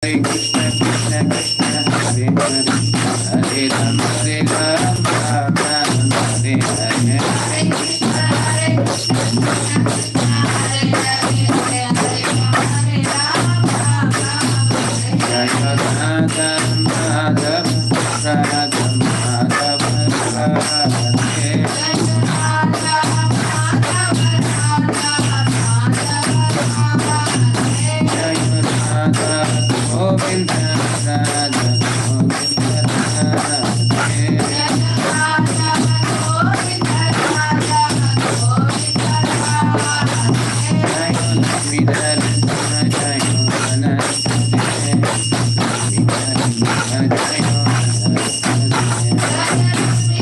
Hare Krishna, Krishna Krishna, Hare Hare, Hare Rama, Rama Rama, Hare Hare. Jaya Radha Madhava, Radha Madhava, Radhe. Jaya Radha Govinda, Radha Govinda, Radhe. Jaya Lakshmi Narayana, Jaya Ananta Lakshmi Narayana, Jaya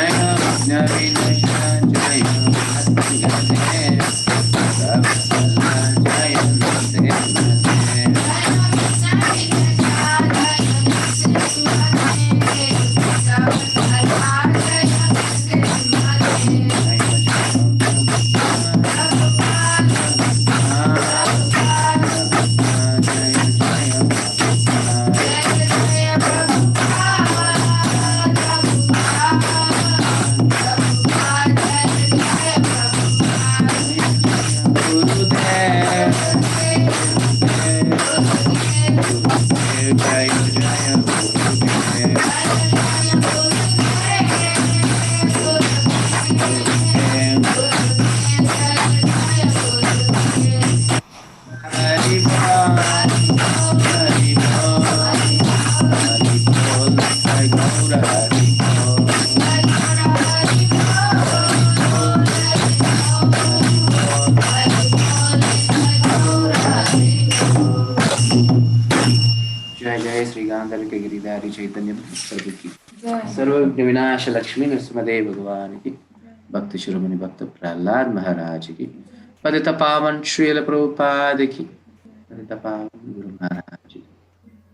Jaya Navina Jaya Nate, Savasala Jaya Nate Nate. जय जय श्री गांधर के गिरिधारी चैतन्य प्रभु की सर्व विनाश लक्ष्मी नरसिंहदेव भगवान की भक्त शिरोमणि भक्त प्रहलाद महाराज की पतित पावन श्रील प्रभुपाद की पतित पावन गुरु महाराज की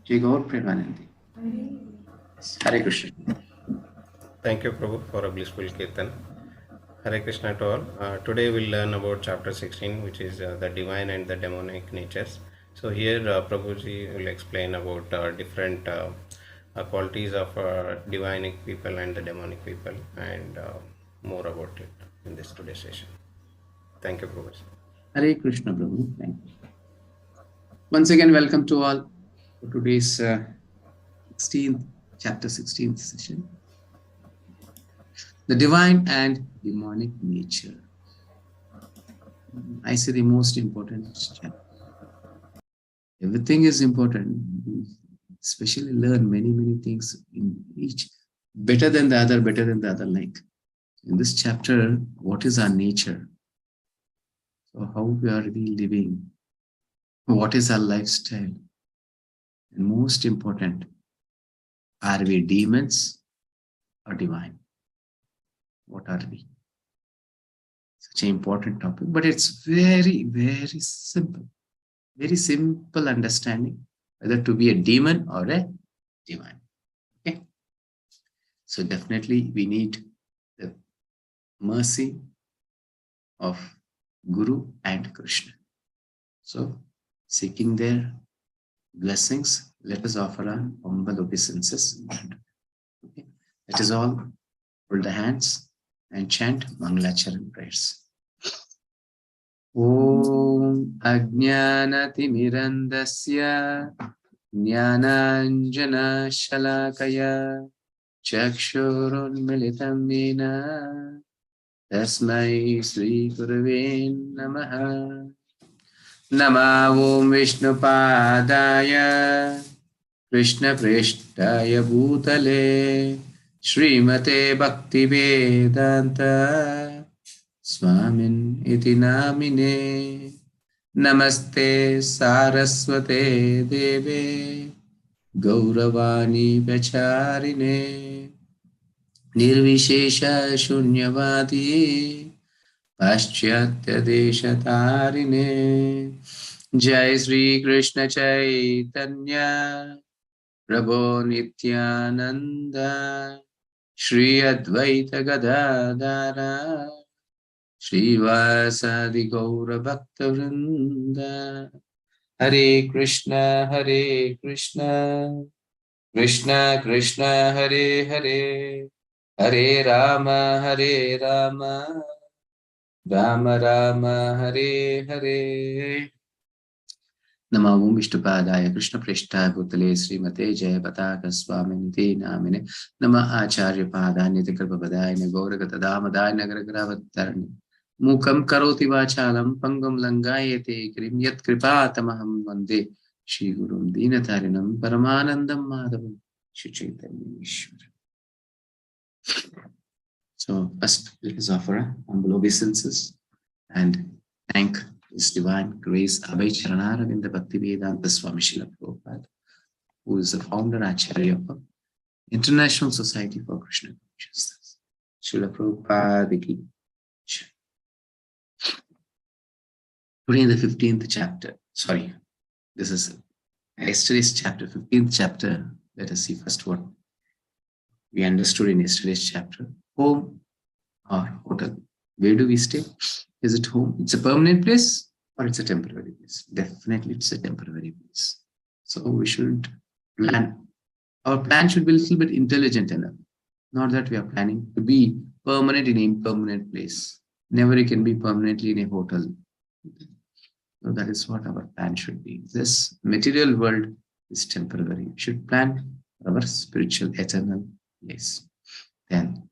जय गौर प्रेमानंदी। हरे Krishna. Thank you, Prabhu, for a blissful Kirtan. Hare Krishna to all. Today we'll learn about chapter 16, which is the divine and the demonic natures. So here Prabhuji will explain about different qualities of divinic people and the demonic people, and more about it in this today's session. Thank you, Prabhuji. Hare Krishna, Prabhu. Thank you. Once again, welcome to all for today's 16th, chapter 16th session. The divine and demonic nature. I say the most important chapter. Everything is important. We especially learn many things in each, better than the other, like. In this chapter, what is our nature? So how we are living? What is our lifestyle? And most important, are we demons or divine? What are we? Such an important topic, but it's very simple. Very simple understanding whether to be a demon or a divine. Okay. So definitely we need the mercy of Guru and Krishna. So seeking their blessings, let us offer our humble obeisances. Okay. Let us all hold the hands and chant Mangalacharan prayers. Om Ajnanatirandasya Jnananjana Shalakaya Chakshurunmilitam Yena Tasmai Sri Gurave Namaha. Nama Om Vishnupadaya Krishna Preshtaya Bhutale Srimate Bhaktivedanta Swamin iti namine. Namaste Saraswate Deve Gauravani Vacharine Nirvishesha Shunyavadi Paschatya Deshatarine. Jai Sri Krishna Chaitanya Prabhu Nityananda Shri Advaita Gadadara Srivasadi Gaura Bhakta Vrinda. Hare Krishna, Krishna Krishna, Hare Hare, Hare Rama, Rama Rama, Hare Hare. Namo Vishnupadaya Krishna Prishthaya Bhutale Srimate Jaya Pataka Swaminite Namine Nama Acharya Padaya Nitikarbhadaya Gauragata Damadaya Nagaragravatarini Mukam Karoti Vachalam Pangam Langayate Krim Yat Kripatamaham Vande Shri Gurum Dinatarinam Paramanandam Madhavam Shri Chaitanya Ishwara. So first, let us offer humble obeisances and thank His Divine Grace Abhay Charanaravinda Bhaktivedanta Swami Srila Prabhupada, who is the founder Acharya of International Society for Krishna Consciousness. Srila Prabhupada ki jai. Today in the 15th chapter, this is yesterday's chapter, 15th chapter. Let us see first what we understood in yesterday's chapter. Home or hotel. Where do we stay? Is it home? It's a permanent place or it's a temporary place? Definitely it's a temporary place. So we should plan. Our plan should be a little bit intelligent enough. Not that we are planning to be permanent in an impermanent place. Never you can be permanently in a hotel. So that is what our plan should be. This material world is temporary. We should plan our spiritual eternal place. Then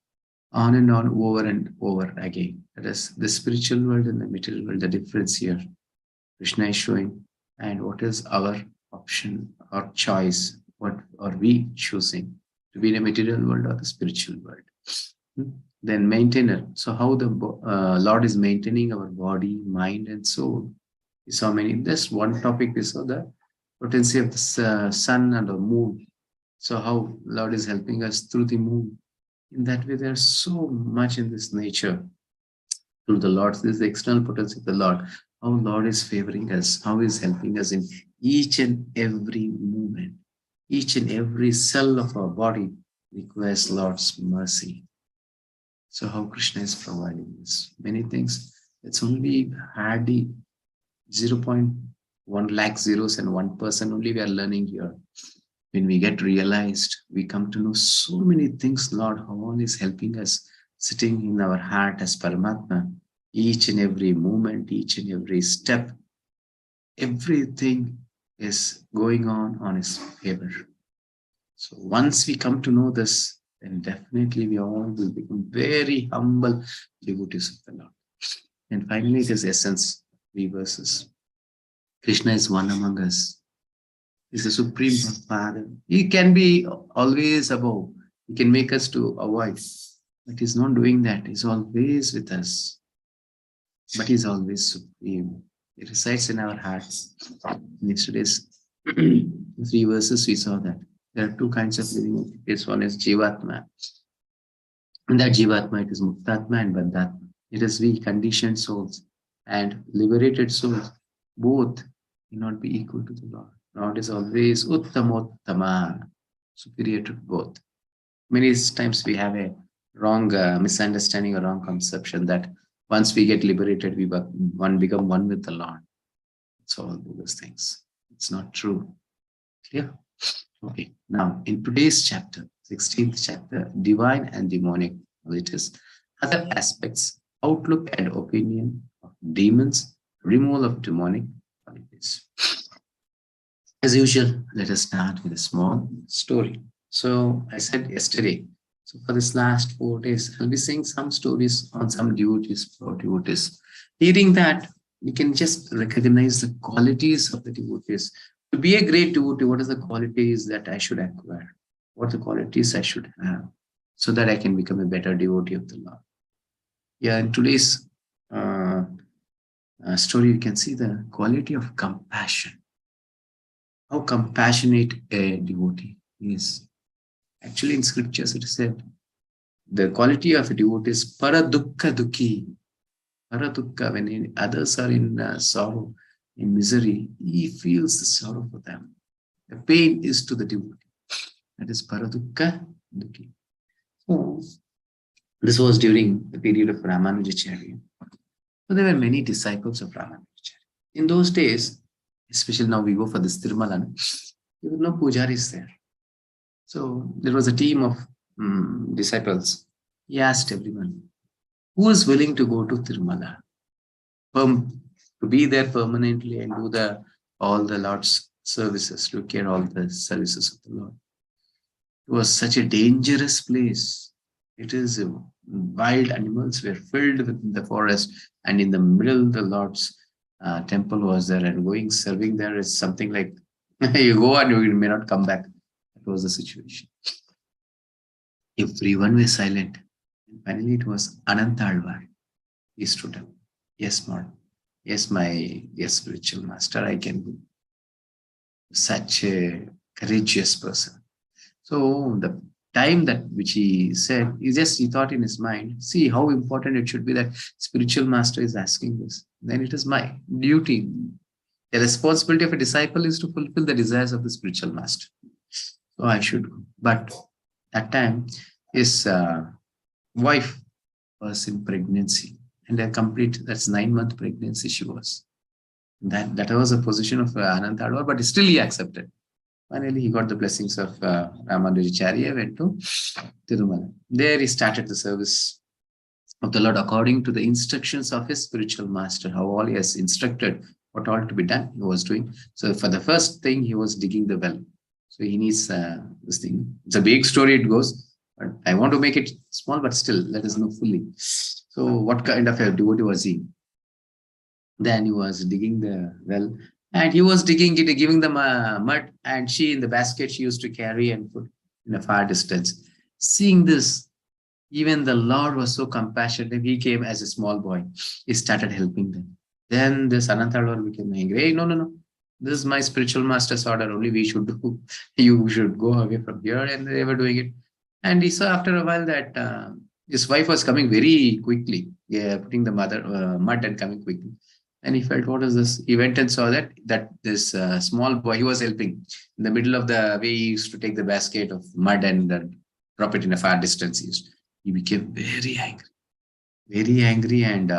on and on, over and over again. That is the spiritual world and the material world, the difference here. Krishna is showing, and what is our option or choice? What are we choosing to be in a material world or the spiritual world? Then maintainer. So how the Lord is maintaining our body, mind, and soul. We saw many. This one topic we saw the potency of the sun and the moon. So how Lord is helping us through the moon. In that way, there's so much in this nature through the Lord. This is the external potency of the Lord. How Lord is favoring us, how He is helping us in each and every movement. Each and every cell of our body requires Lord's mercy. So how Krishna is providing this. Many things. It's only hardly 0.1 lakh zeros and 1% only we are learning here. When we get realized, we come to know so many things, Lord, how all is helping us sitting in our heart as Paramatma. Each and every moment, each and every step, everything is going on His favor. So once we come to know this, then definitely we all will become very humble devotees of the Lord. And finally, it is essence, 3 verses. Krishna is one among us. He's the Supreme Father. He can be always above. He can make us to avoid. But He's not doing that. He's always with us. But He's always supreme. He resides in our hearts. In yesterday's 3 verses, we saw that. There are 2 kinds of living entities. One is Jivatma. And that Jivatma, it is Muktatma and Bandhatma. It is we, conditioned souls and liberated souls. Both cannot be equal to the Lord. Lord is always Uttamottama, superior to both. Many times we have a wrong misunderstanding or wrong conception that once we get liberated, we become one with the Lord. It's all those things. It's not true. Clear? Okay. Now, in today's chapter, 16th chapter, Divine and Demonic Natures, other aspects, outlook and opinion of demons, removal of demonic qualities. As usual, let us start with a small story. So I said yesterday, so for this last 4 days, I'll be saying some stories on some devotees or devotees. Hearing that, you can just recognize the qualities of the devotees. To be a great devotee, what are the qualities that I should acquire? What are the qualities I should have so that I can become a better devotee of the Lord? Yeah, in today's story, you can see the quality of compassion. How compassionate a devotee is. Actually, in scriptures, it is said the quality of a devotee is paradukka dukhi. Paradukka, when others are in sorrow, in misery, he feels the sorrow for them. The pain is to the devotee. That is paradukka dukhi. So, this was during the period of Ramanujacharya. So there were many disciples of Ramanujacharya. In those days, especially now we go for this Tirumala, there were no pujaris there. So there was a team of disciples. He asked everyone, who is willing to go to Tirumala? To be there permanently and do all the Lord's services, to care all the services of the Lord. It was such a dangerous place. It is wild animals were filled with the forest, and in the middle, the Lord's temple was there, and serving there is something like you go and you may not come back. That was the situation. Everyone was silent. And finally, it was Anantalvar. He stood up. Yes, Lord. Yes, my dear spiritual master, I can be such a courageous person. So the time that which he said, he thought in his mind, see how important it should be that spiritual master is asking this. Then it is my duty. The responsibility of a disciple is to fulfill the desires of the spiritual master. So I should go. But that time, his wife was in pregnancy, and that's 9-month pregnancy she was. That was a position of Anantalvar, but still he accepted. Finally, he got the blessings of Ramanujacharya, went to Tirumala. There he started the service of the Lord according to the instructions of his spiritual master, how all he has instructed, what all to be done, he was doing. So for the first thing, he was digging the well. So he needs this thing. It's a big story, it goes, but I want to make it small, but still let us know fully. So what kind of a devotee was he? Then he was digging the well, and he was digging it, giving them mud, and she in the basket she used to carry and put in a far distance. Seeing this, even the Lord was so compassionate. He came as a small boy. He started helping them. Then this Anantalvar became angry. Hey, no. This is my spiritual master's order. Only we should do. You should go away from here. And they were doing it. And he saw after a while that his wife was coming very quickly, putting the mud and coming quickly. And he felt, what is this? He went and saw that this small boy, he was helping. In the middle of the way, he used to take the basket of mud and drop it in a far distance. He became very angry. And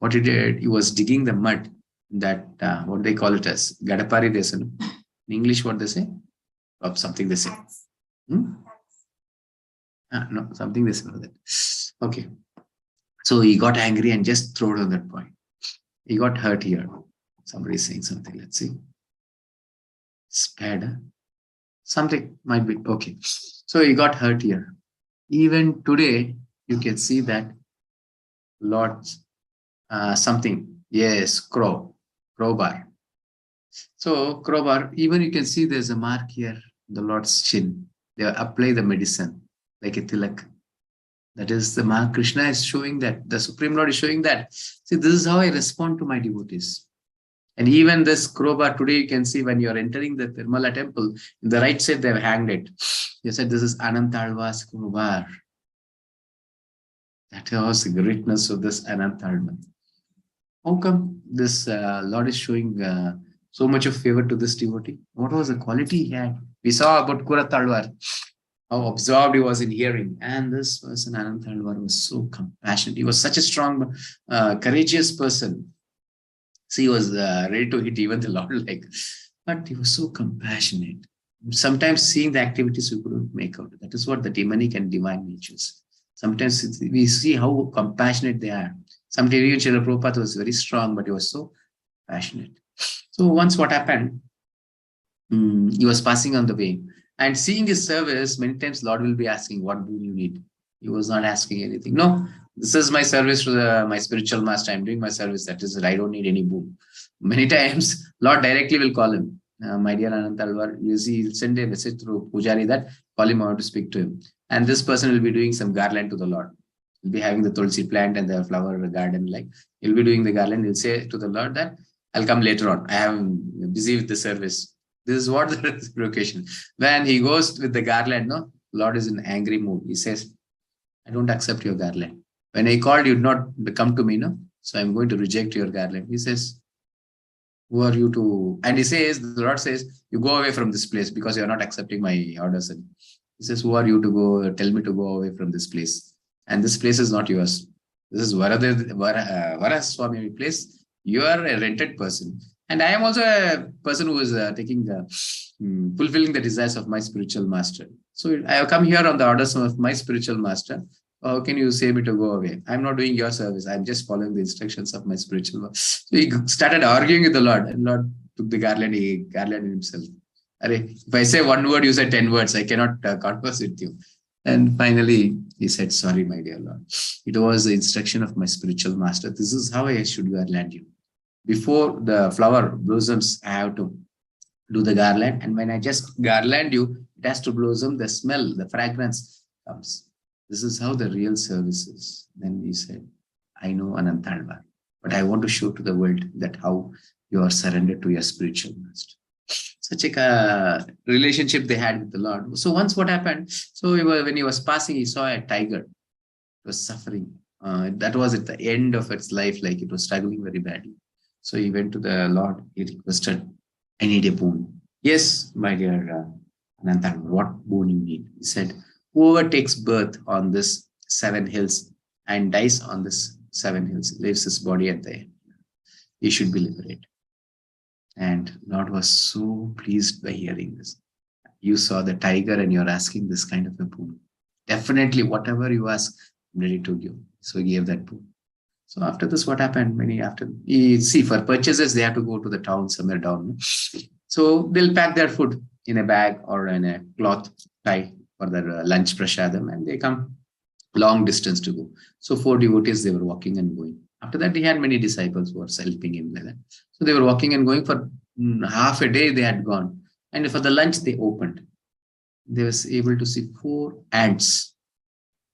what he did, he was digging the mud that, what they call it as, Gadapari they say. In English, what they say? Or something they say. No, something they say for that. Okay. So he got angry and just threw it on that point. He got hurt here. Somebody is saying something. Let's see. Spared. Something might be. Okay. So he got hurt here. Even today, you can see that Lord's something. Yes, crowbar. So crowbar, even you can see there's a mark here, the Lord's chin. They apply the medicine like a tilak. That is the mark. Krishna is showing that. The Supreme Lord is showing that. See, this is how I respond to my devotees. And even this crowbar today, you can see when you are entering the Tirumala temple, in the right side, they have hanged it. They said, this is Anantalvar's crowbar. That was the greatness of this Anantalvar. How come this Lord is showing so much of favor to this devotee? What was the quality he had? We saw about Kuratalvar, how absorbed he was in hearing. And this person, Anantalvar, was so compassionate. He was such a strong, courageous person. So he was ready to hit even the Lord, but he was so compassionate. Sometimes seeing the activities we couldn't make out. That is what the demonic and divine natures. Sometimes we see how compassionate they are. Sometimes even Srila Prabhupada was very strong, but he was so passionate. So once what happened, he was passing on the way. And seeing his service, many times Lord will be asking, what do you need? He was not asking anything. No, this is my service to my spiritual master. I'm doing my service. That is it. I don't need any boon. Many times, Lord directly will call him. My dear Anantalvar, you see, he'll send a message through Pujari that call him, I want to speak to him. And this person will be doing some garland to the Lord. He'll be having the tulsi plant and the flower garden. He'll be doing the garland. He'll say to the Lord that I'll come later on. I am busy with the service. This is what the occasion. When he goes with the garland, no, Lord is in angry mood. He says, I don't accept your garland. When I called, you did not come to me, no? So I'm going to reject your garland. He says, who are you to? And he says, the Lord says, you go away from this place because you are not accepting my orders. And he says, who are you to go? Tell me to go away from this place. And this place is not yours. This is Varaswamy place. You are a rented person. And I am also a person who is fulfilling the desires of my spiritual master. So I have come here on the orders of my spiritual master. How can you say me to go away? I'm not doing your service. I'm just following the instructions of my spiritual master. So he started arguing with the Lord. And Lord took the garland, he garlanded himself. If I say one word, you say 10 words. I cannot converse with you. And finally, he said, sorry, my dear Lord. It was the instruction of my spiritual master. This is how I should garland you. Before the flower blossoms, I have to do the garland. And when I just garland you, it has to blossom. The smell, the fragrance comes. This is how the real service is. Then he said, I know Anantalvar, but I want to show to the world that how you are surrendered to your spiritual master. Such a relationship they had with the Lord. So once what happened? So when he was passing, he saw a tiger. It was suffering. That was at the end of its life, like it was struggling very badly. So he went to the Lord. He requested, I need a boon. Yes, my dear Anantalvar, what boon you need? He said, whoever takes birth on this 7 hills and dies on this 7 hills, leaves his body at the end, he should be liberated. And Lord was so pleased by hearing this. You saw the tiger and you're asking this kind of a boon. Definitely, whatever you ask, I'm ready to give. So he gave that boon. So after this, what happened? See, for purchases, they have to go to the town somewhere down. So they'll pack their food in a bag or in a cloth tie for their lunch prashadam, and they come long distance to go. So 4 devotees, they were walking and going. After that, he had many disciples who were helping him like that. So they were walking and going for half a day, they had gone. And for the lunch, they opened. They were able to see 4 ants.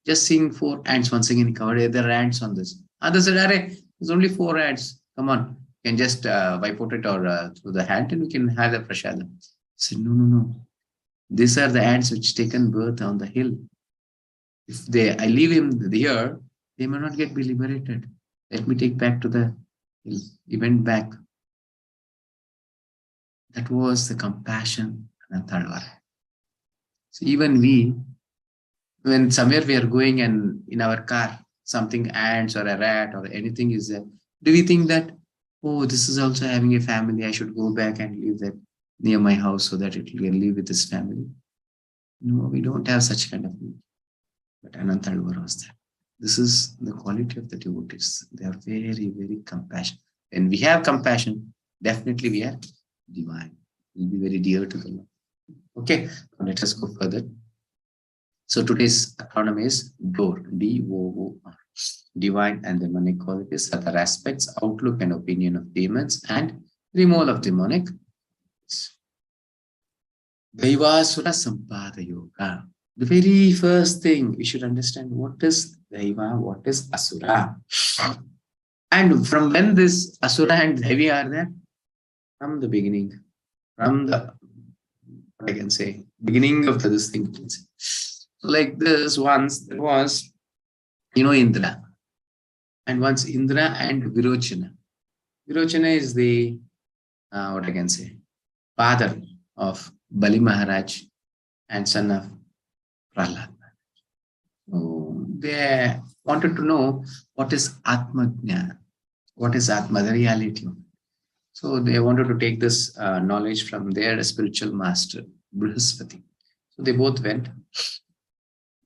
Just seeing 4 ants, once again, he covered there are ants on this. Others said, there's only 4 ants. Come on, you can just wipe out it or through the hand and we can have the prashadam. He said, no. These are the ants which taken birth on the hill. If I leave him here, they may not be liberated. Let me take back to the hill. He went back. That was the compassion and Anantalvar. So even we, when somewhere we are going and in our car, something ants or a rat or anything is there, do we think that, oh, this is also having a family, I should go back and leave that near my house so that it can live with his family? No, we don't have such kind of need. But Anantalvar was there. This is the quality of the devotees. They are very, very compassionate. When we have compassion, definitely we are divine. We'll be very dear to the Lord. Okay, let us go further. So today's acronym is DOOR, D-O-O-R. Divine and demonic qualities, other aspects, outlook and opinion of demons, and removal of demonic. Daivasura Sampada Yoga. The very first thing we should understand, what is Daiva, what is Asura. And from when this Asura and Daivi are there? From the beginning. From the, what I can say, beginning of this thing. So like this once, there was, Indra. And once Indra and Virochana. Virochana is the, what I can say, father of Bali Maharaj and son of Prahlad. So they wanted to know what is Atma Jnana, what is Atma, the reality. So they wanted to take this knowledge from their spiritual master, Brihaspati. So they both went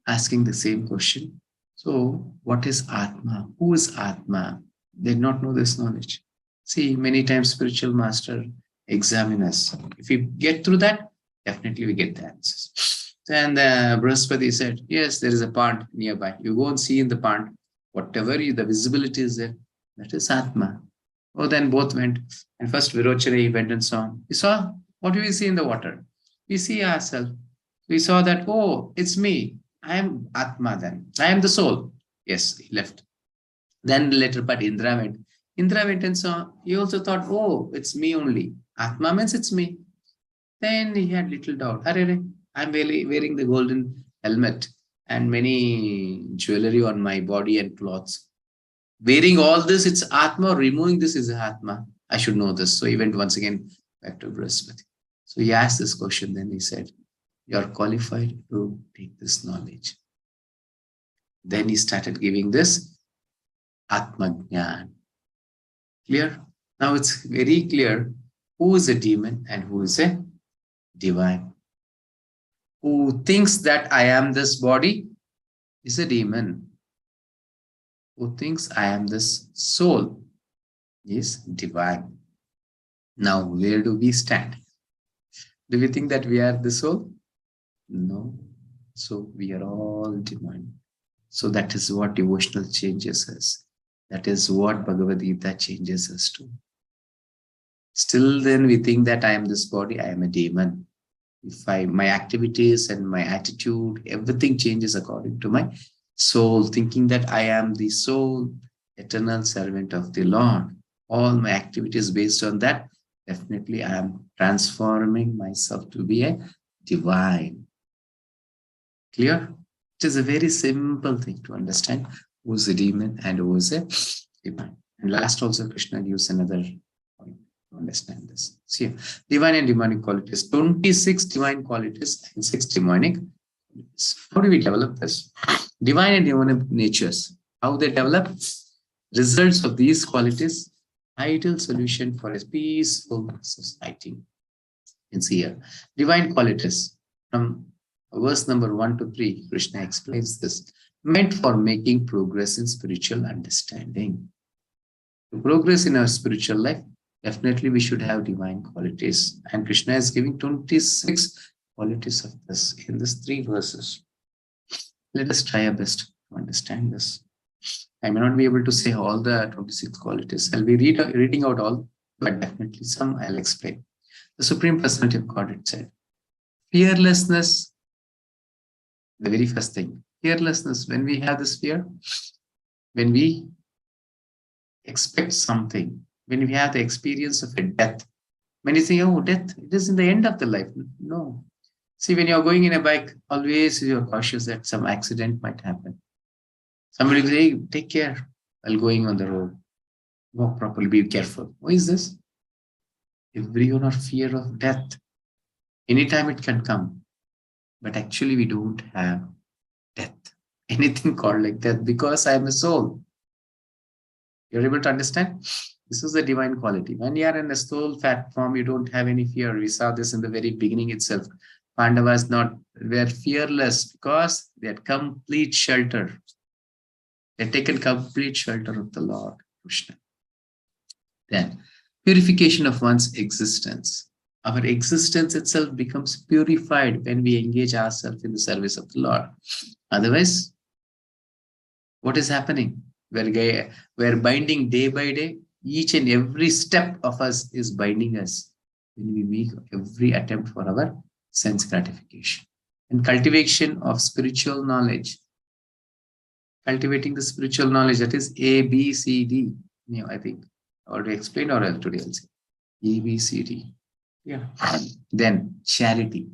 asking the same question. So what is Atma? Who is Atma? They did not know this knowledge. See, many times spiritual master examine us. If we get through that, definitely we get the answers. And Brihaspati said, yes, there is a pond nearby. You go and see in the pond, whatever the visibility is there, that is Atma. Oh, then both went. And first Virochana, he went and saw. He saw, what do we see in the water? We see ourselves. We saw that, oh, it's me. I am Atma then. I am the soul. Yes, he left. Then later, but Indra went. Indra went and saw. He also thought, oh, it's me only. Atma means it's me. Then he had little doubt. I'm really wearing the golden helmet and many jewelry on my body and clothes. Wearing all this, it's Atma. Removing this is Atma. I should know this. So he went once again back to Brihaspati. So he asked this question. Then he said, you are qualified to take this knowledge. Then he started giving this Atmajnan. Clear? Now it's very clear who is a demon and who is a divine. Who thinks that I am this body is a demon. Who thinks I am this soul is divine. Now, where do we stand? Do we think that we are the soul? No. So we are all divine. So that is what devotional changes us. That is what Bhagavad Gita changes us to. Still then we think that I am this body, I am a demon. If my activities and my attitude, everything changes according to my soul, thinking that I am the soul, eternal servant of the Lord. All my activities based on that, definitely I am transforming myself to be a divine. Clear? It is a very simple thing to understand who is a demon and who is a divine. And last also Krishna gives another point to understand this. See, divine and demonic qualities, 26 divine qualities and 6 demonic qualities. How do we develop this? Divine and demonic natures, how they develop? Results of these qualities, ideal solution for a peaceful society. You see here, divine qualities from verse number 1 to 3, Krishna explains this, meant for making progress in spiritual understanding. To progress in our spiritual life, definitely we should have divine qualities. And Krishna is giving 26 qualities of this in these 3 verses. Let us try our best to understand this. I may not be able to say all the 26 qualities. I'll be reading out all, but definitely some I'll explain. The Supreme Personality of Godhead said, fearlessness, the very first thing, fearlessness. When we have this fear, when we expect something, when we have the experience of a death, when you think, oh, death, it is in the end of the life. No. See, when you're going in a bike, always you're cautious that some accident might happen. Somebody will say, take care while going on the road. Walk properly, be careful. Why is this? Everyone are fear of death. Anytime it can come. But actually we don't have death. Anything called like death because I am a soul. You're able to understand? This is the divine quality. When you are in a soul fat form, you don't have any fear. We saw this in the very beginning itself. Pandavas were fearless because they had complete shelter. They had taken complete shelter of the Lord Krishna. Then, purification of one's existence. Our existence itself becomes purified when we engage ourselves in the service of the Lord. Otherwise, what is happening? We're binding day by day. Each and every step of us is binding us when we make every attempt for our sense gratification. And cultivation of spiritual knowledge. Cultivating the spiritual knowledge, that is A, B, C, D. I think I already explained, or today I'll say A, B, C, D. Yeah. Then charity.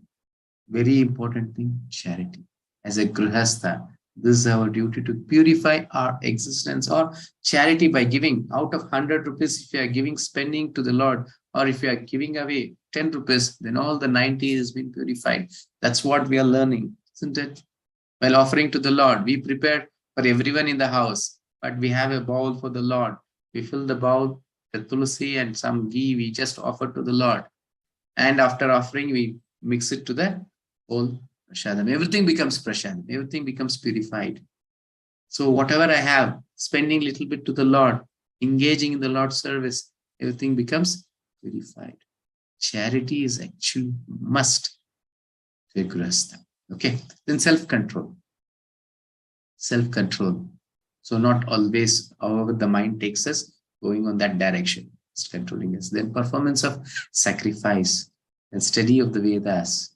Very important thing, charity. As a grihastha, this is our duty to purify our existence, or charity by giving out of 100 rupees. If you are giving, spending to the Lord, or if you are giving away 10 rupees, then all the 90 has been purified. That's what we are learning, isn't it? While offering to the Lord, we prepare for everyone in the house, but we have a bowl for the Lord. We fill the bowl, the tulsi and some ghee, we just offer to the Lord. And after offering, we mix it to the whole prashadam. Everything becomes prashadam. Everything becomes purified. So whatever I have, spending a little bit to the Lord, engaging in the Lord's service, everything becomes purified. Charity is actually must to a grihastha. Okay. Then self-control. Self-control. So not always, however the mind takes us, going on that direction. Controlling us. Then performance of sacrifice and study of the Vedas.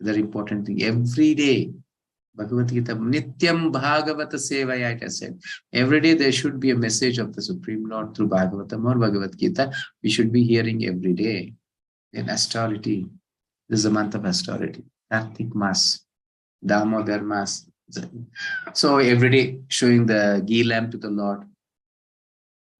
Another important thing. Every day, Bhagavad Gita, Nityam Bhagavata Sevaya, it has said. Every day there should be a message of the Supreme Lord through Bhagavatam or Bhagavad Gita. We should be hearing every day. Then austerity. This is a month of austerity. Kartik Mas, Damodar Mas. So every day showing the ghee lamp to the Lord.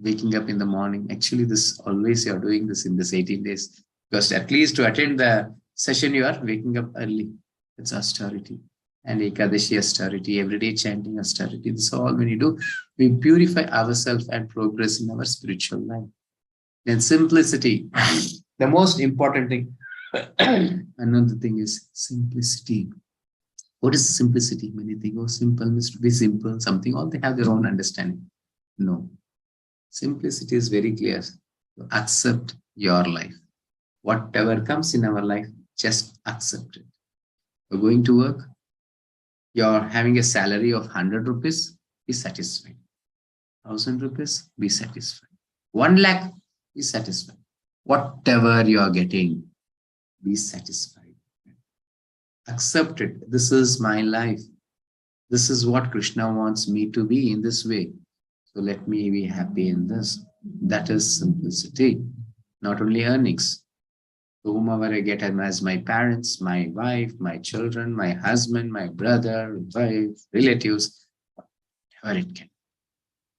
Waking up in the morning. Actually, this always you're doing this in this 18 days. Because at least to attend the session, you are waking up early. It's austerity. and Ekadashi austerity, everyday chanting austerity. This is all when you do. We purify ourselves and progress in our spiritual life. Then simplicity, the most important thing. Another thing is simplicity. What is simplicity? Many think, oh, simple means to be simple, something, all they have their own understanding. No. Simplicity is very clear. Accept your life. Whatever comes in our life, just accept it. You're going to work, you're having a salary of 100 rupees, be satisfied. 1,000 rupees, be satisfied. 1 lakh, be satisfied. Whatever you are getting, be satisfied. Accept it. This is my life. This is what Krishna wants me to be in this way. So let me be happy in this. That is simplicity. Not only earnings. So whomever I get as my parents, my wife, my children, my husband, my brother, wife, relatives, whatever it can.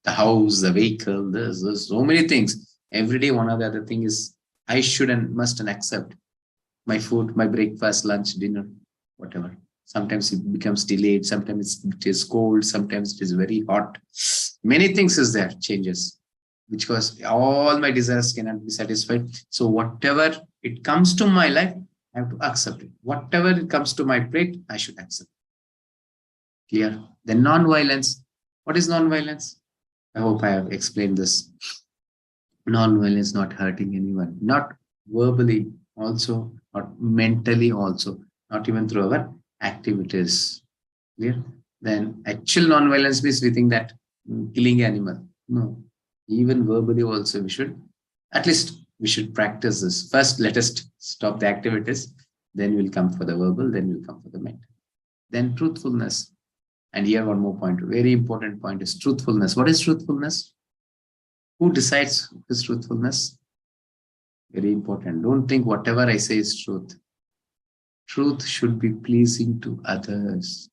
The house, the vehicle, there's so many things. Every day one or the other thing is I should and must and accept. My food, my breakfast, lunch, dinner, whatever. Sometimes it becomes delayed, sometimes it is cold, sometimes it is very hot. Many things is there, changes, because all my desires cannot be satisfied. So whatever it comes to my life, I have to accept it. Whatever it comes to my plate, I should accept. Clear? Then non-violence. What is non-violence? I hope I have explained this. Non-violence, not hurting anyone, not verbally also, not mentally also, not even through our activities. Clear? Then actual non-violence means we think that killing animal. No, even verbally also we should, at least we should practice this. First, let us stop the activities, then we'll come for the verbal, then we'll come for the mental. Then truthfulness. And here one more point, very important point is truthfulness. What is truthfulness? Who decides this truthfulness? Very important. Don't think whatever I say is truth. Truth should be pleasing to others.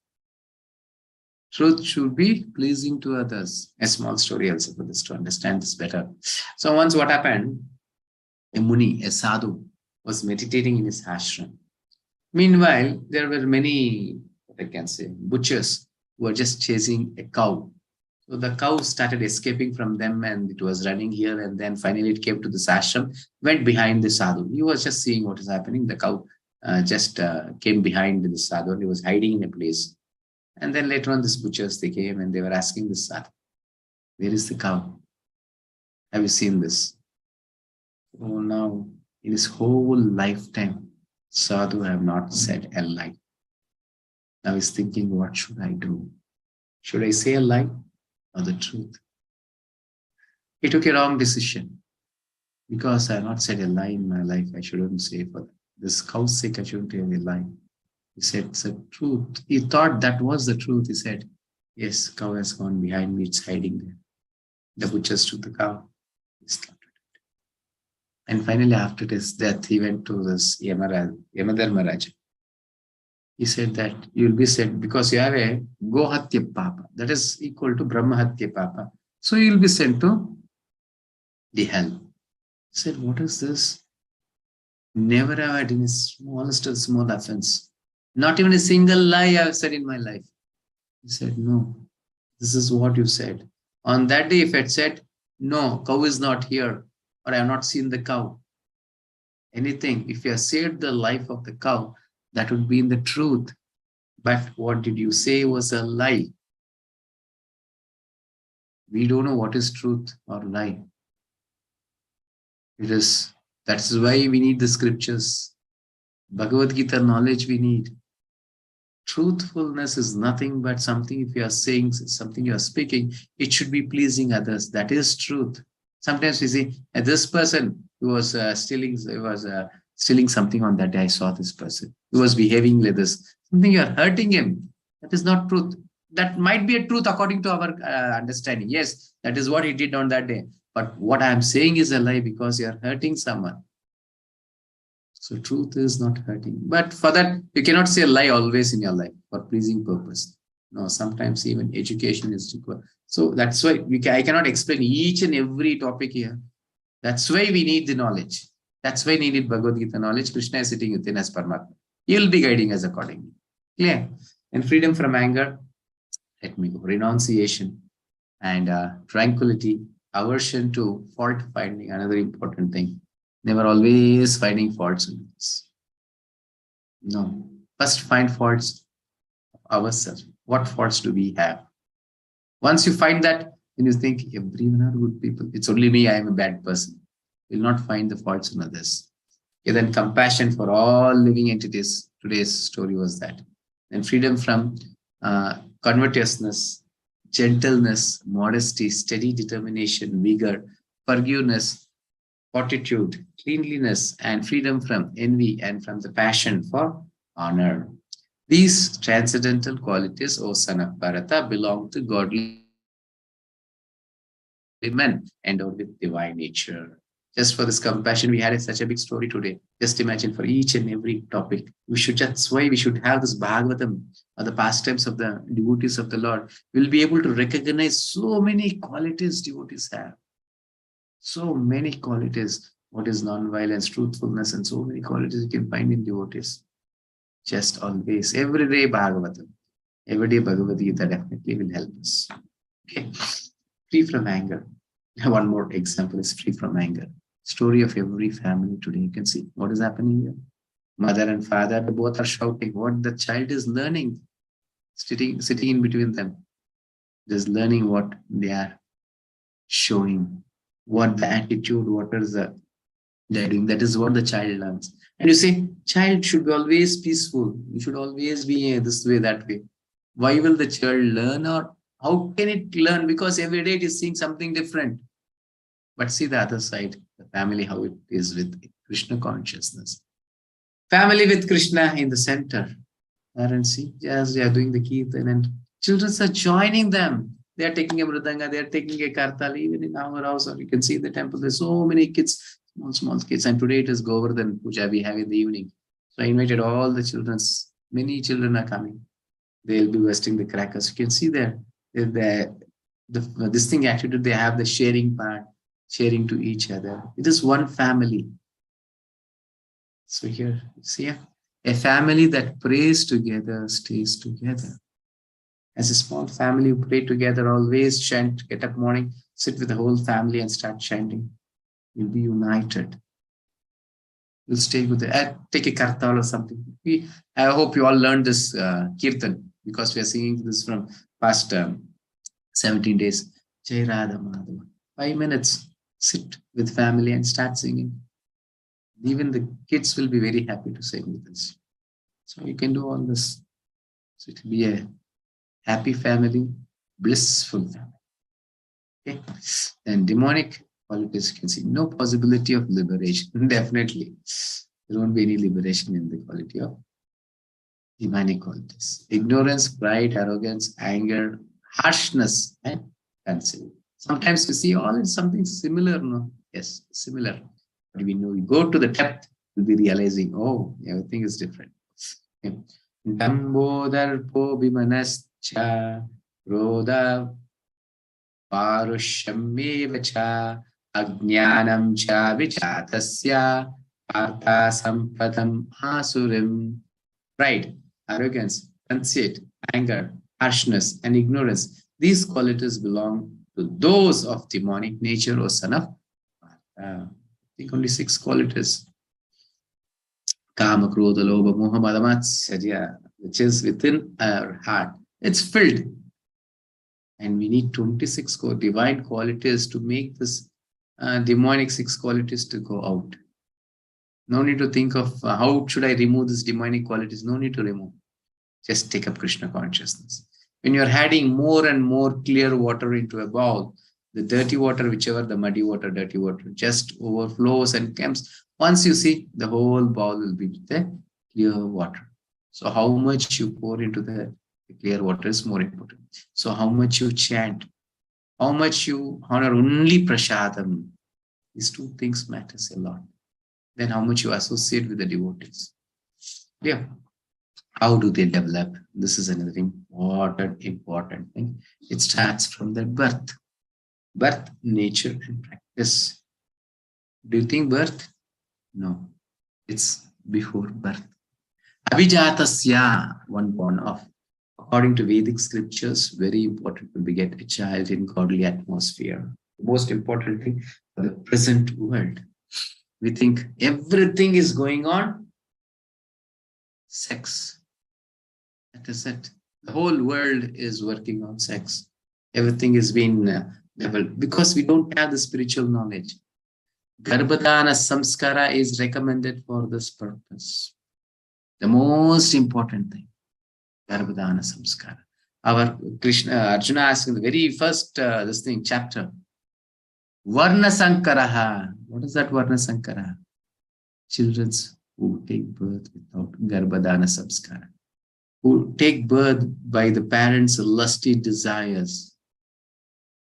Truth should be pleasing to others. A small story also for this to understand this better. So once what happened, a Muni, a sadhu, was meditating in his ashram. Meanwhile, there were many, what I can say, butchers who were just chasing a cow. So the cow started escaping from them and it was running here, and then finally it came to this ashram, went behind the sadhu. He was just seeing what is happening. The cow just came behind the sadhu and he was hiding in a place. And then later on, these butchers, they came and they were asking the sadhu, where is the cow? Have you seen this? Oh, now, in his whole lifetime, sadhu have not said a lie. Now he's thinking, what should I do? Should I say a lie or the truth? He took a wrong decision. Because I have not said a lie in my life, I shouldn't say for this cow's sake, I shouldn't tell a lie. He said, it's the truth. He thought that was the truth. He said, yes, cow has gone behind me, it's hiding there. The butchers took the cow. He slaughtered it. And finally, after his death, he went to this Yamadharmaraja. He said that you will be said, because you have a Gohatya Papa, that is equal to Brahmahatya Papa. So you will be sent to the hell. He said, what is this? Never have I done a smallest of small offense. Not even a single lie I have said in my life. He said, no, this is what you said. On that day, if I had said, no, cow is not here, or I have not seen the cow, anything, if you have saved the life of the cow, that would be in the truth. But what did you say was a lie? We don't know what is truth or lie. That's why we need the scriptures. Bhagavad Gita knowledge we need. Truthfulness is nothing but something, if you are saying something, you are speaking, it should be pleasing others. That is truth. Sometimes we see, this person who was stealing something on that day, I saw this person. He was behaving like this. Something you are hurting him. That is not truth. That might be a truth according to our understanding. Yes, that is what he did on that day. But what I am saying is a lie because you are hurting someone. So truth is not hurting. But for that, you cannot say a lie always in your life for pleasing purpose. No, sometimes even education is required. So that's why I cannot explain each and every topic here. That's why we need the knowledge. That's why we need Bhagavad Gita knowledge. Krishna is sitting within us, Paramatma. He will be guiding us accordingly. Clear? And freedom from anger, let me go. Renunciation and tranquility, aversion to fault finding, another important thing. Never always finding faults in this. No. First find faults ourselves. What faults do we have? Once you find that, then you think everyone are good people. It's only me, I am a bad person. You'll not find the faults in others. Okay, then compassion for all living entities. Today's story was that. And freedom from covetousness, gentleness, modesty, steady determination, vigor, forgiveness, fortitude, cleanliness, and freedom from envy and from the passion for honor. These transcendental qualities, O son of Bharata, belong to godly men endowed with divine nature. Just for this compassion, we had such a big story today. Just imagine for each and every topic. That's why we should have this Bhagavatam or the pastimes of the devotees of the Lord. We'll be able to recognize so many qualities devotees have. So many qualities. What is non-violence, truthfulness, and so many qualities you can find in devotees. Just always, every day Bhagavatam, every day Bhagavad Gita definitely will help us. Okay, free from anger. One more example is free from anger. Story of every family today. You can see what is happening here. Mother and father, both are shouting. What the child is learning, sitting in between them, just learning what they are showing, what the attitude, what is the they're doing. That is what the child learns. And you say, child should be always peaceful. You should always be this way, that way. Why will the child learn, or how can it learn? Because every day it is seeing something different. But see the other side, the family, how it is with Krishna consciousness. Family with Krishna in the center. Parents see, yes, they are doing the kirtan and children are joining them. They are taking a mridanga, they are taking a kartal. Even in our house, or you can see in the temple, there's so many kids, small kids. And today it is Govardhan Puja we have in the evening. So I invited all the children. Many children are coming. They'll be bursting the crackers. You can see there, this thing attitude, they have the sharing part, sharing to each other. It is one family. So here, see, a family that prays together stays together. As a small family, you pray together, always chant, get up morning, sit with the whole family and start chanting. You'll be united. You'll stay with take a kartal or something. I hope you all learned this kirtan, because we are singing this from past 17 days. Jai Radha Madhava. 5 minutes, sit with family and start singing. Even the kids will be very happy to sing with us. So you can do all this. So it will be a happy family, blissful family. Okay. And demonic qualities, you can see no possibility of liberation. Definitely. There won't be any liberation in the quality of demonic qualities. Ignorance, pride, arrogance, anger, harshness, and conceit. Sometimes you see all is something similar, no? Yes, similar. But we know we go to the depth, we'll be realizing, oh, everything is different. Okay. Dambodarpo bimanascha roda parushameva cha ajnanam cha vichatasya partha sampadam asurim. Pride, arrogance, conceit, anger, harshness, and ignorance. These qualities belong to those of demonic nature, O son of Partha. I think only 6 qualities. Kama, Krodha, Lobha, Moha, Mada, Matsarya, which is within our heart. It's filled. And we need 26 divine qualities to make this demonic 6 qualities to go out. No need to think of how should I remove these demonic qualities. No need to remove. Just take up Krishna consciousness. When you're adding more and more clear water into a bowl, the dirty water, whichever the muddy water, dirty water, just overflows and comes. Once you see, the whole bowl will be the clear water. So how much you pour into the clear water is more important. So how much you chant, how much you honor only prasadam. These 2 things matters a lot. Then how much you associate with the devotees. Yeah. How do they develop? This is another important thing. It starts from their birth. Birth, nature, and practice. Do you think birth? No. It's before birth. Abhijatasya, one born of. According to Vedic scriptures, very important to beget a child in godly atmosphere. The most important thing for the present world. We think everything is going on, sex. That is it. The whole world is working on sex. Everything is being developed because we don't have the spiritual knowledge. Garbhadana samskara is recommended for this purpose. The most important thing, Garbhadana samskara. Our Arjuna asked in the very first chapter, Varna Sankaraha. What is that Varna Sankaraha? Children who take birth without Garbhadana samskara, who take birth by the parents' lusty desires.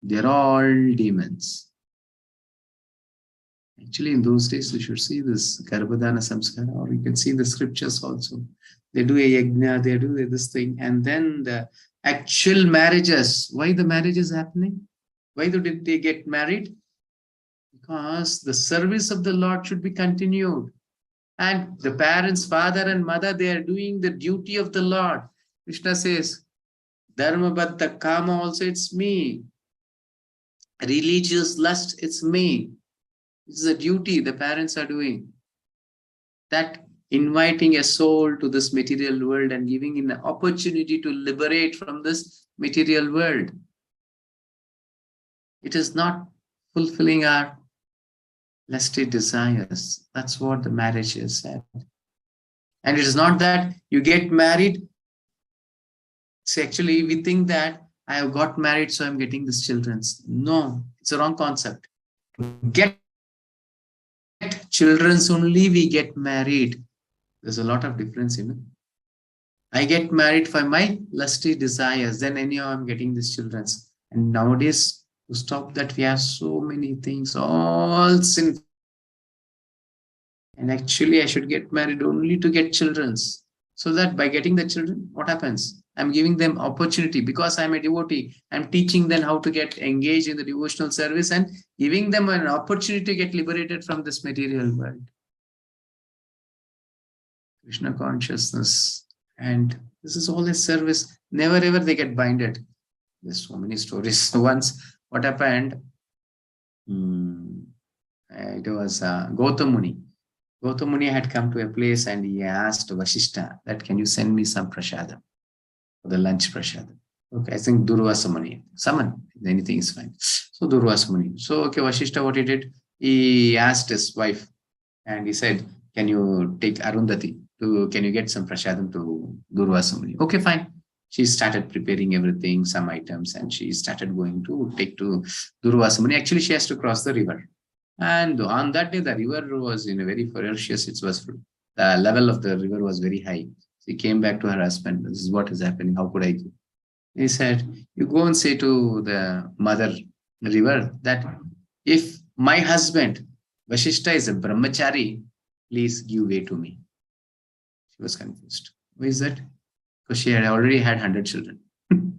They're all demons. Actually, in those days, you should see this Garbhadana samskara, or you can see the scriptures also. They do a yajna, they do this thing, and then the actual marriages. Why the marriage is happening? Why did they get married? Because the service of the Lord should be continued. And the parents, father and mother, they are doing the duty of the Lord. Krishna says, Dharma Bhatta Kama also, it's me. Religious lust, it's me. It's a duty the parents are doing. That inviting a soul to this material world and giving an opportunity to liberate from this material world. It is not fulfilling our lusty desires. That's what the marriage is said. And it is not that you get married. See, actually, we think that I have got married, so I'm getting these children. No, it's a wrong concept. Get children only we get married. There's a lot of difference, I get married for my lusty desires, then anyhow I'm getting these children. And nowadays, to stop that, we have so many things, all sin. And actually, I should get married only to get children. So that by getting the children, what happens? I'm giving them opportunity because I'm a devotee. I'm teaching them how to get engaged in the devotional service and giving them an opportunity to get liberated from this material world. Krishna consciousness. And this is all a service. Never ever they get binded. There's so many stories. So once, what happened? It was Gautam Muni. Gautam Muni had come to a place and he asked Vasishta that, can you send me some prasadam? For the lunch prasadam. Okay, I think Durvasa Muni. Summon, anything is fine. So Durvasa Muni. So, okay, Vasishta, what he did? He asked his wife and he said, can you take Arundhati? Can you get some prasadam to Durvasa Muni? Okay, fine. She started preparing everything, some items, and she started going to take to Durvasa Muni. Actually, she has to cross the river. And on that day, the river was in a very ferocious, the level of the river was very high. She came back to her husband. This is what is happening. How could I go? He said, you go and say to the mother river that if my husband, Vasishta, is a brahmachari, please give way to me. She was confused. Why is that? Because she had already had 100 children.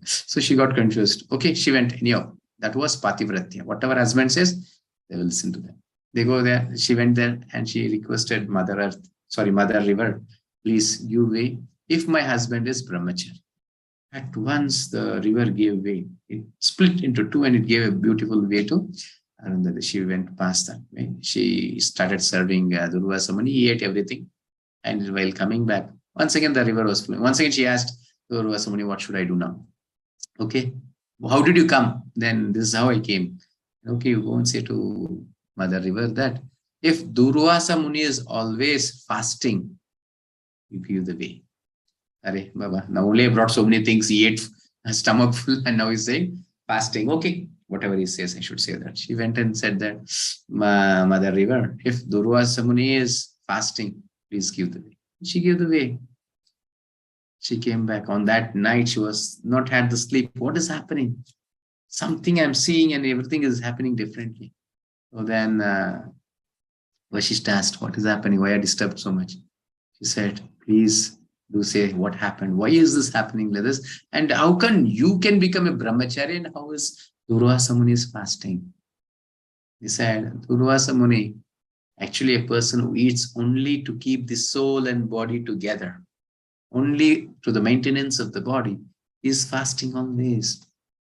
So she got confused. Okay, she went. Anyhow, that was Pativratya. Whatever husband says, they will listen to them. They go there. She went there and she requested Mother River, please give way if my husband is brahmachari. At once the river gave way. It split into two and it gave a beautiful way to Arundhati. She went past that way. She started serving Durvasa Muni. He ate everything. And while coming back, once again the river was flowing. Once again she asked Durvasa Muni, what should I do now? Okay, how did you come? Then this is how I came. Okay, you go and say to Mother River that if Durvasa Muni is always fasting, you give the way. Arey, Baba, now only I brought so many things, he ate a stomach full and now he's saying fasting. Okay, whatever he says, I should say that. She went and said that, Mother River, if Durvasa Muni is fasting, please give the way. She gave the way. She came back. On that night, she was not had the sleep. What is happening? Something I'm seeing and everything is happening differently. So then Vasishta asked, what is happening? Why are you disturbed so much? She said, please do say what happened. Why is this happening like this? And how can you become a brahmachari and how is Durvasa Muni is fasting? He said, Durvasa Muni, actually a person who eats only to keep the soul and body together, only to the maintenance of the body. is fasting always,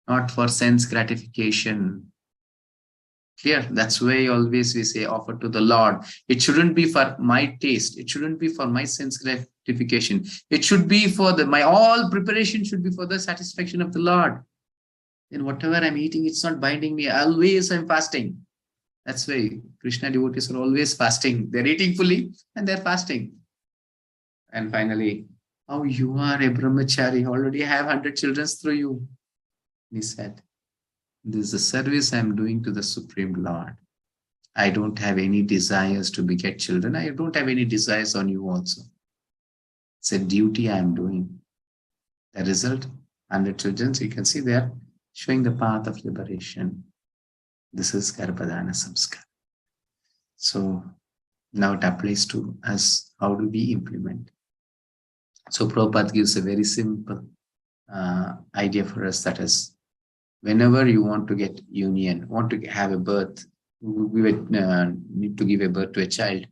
not for sense gratification. Clear? That's why always we say offer to the Lord. It shouldn't be for my taste. It shouldn't be for my sense gratification. It should be for my all preparation should be for the satisfaction of the Lord. Then whatever I'm eating, it's not binding me. Always I'm fasting. That's why Krishna devotees are always fasting. They're eating fully and they're fasting. And finally, oh, you are a brahmachari. Already have 100 children through you. He said, this is a service I'm doing to the Supreme Lord. I don't have any desires to beget children. I don't have any desires on you also. It's a duty I'm doing. The result, 100 children, so you can see there, showing the path of liberation. This is Garbhadana Samskar. So now it applies to us. How do we implement? So Prabhupada gives a very simple idea for us, that is, whenever you want to get union, want to have a birth, we would need to give a birth to a child,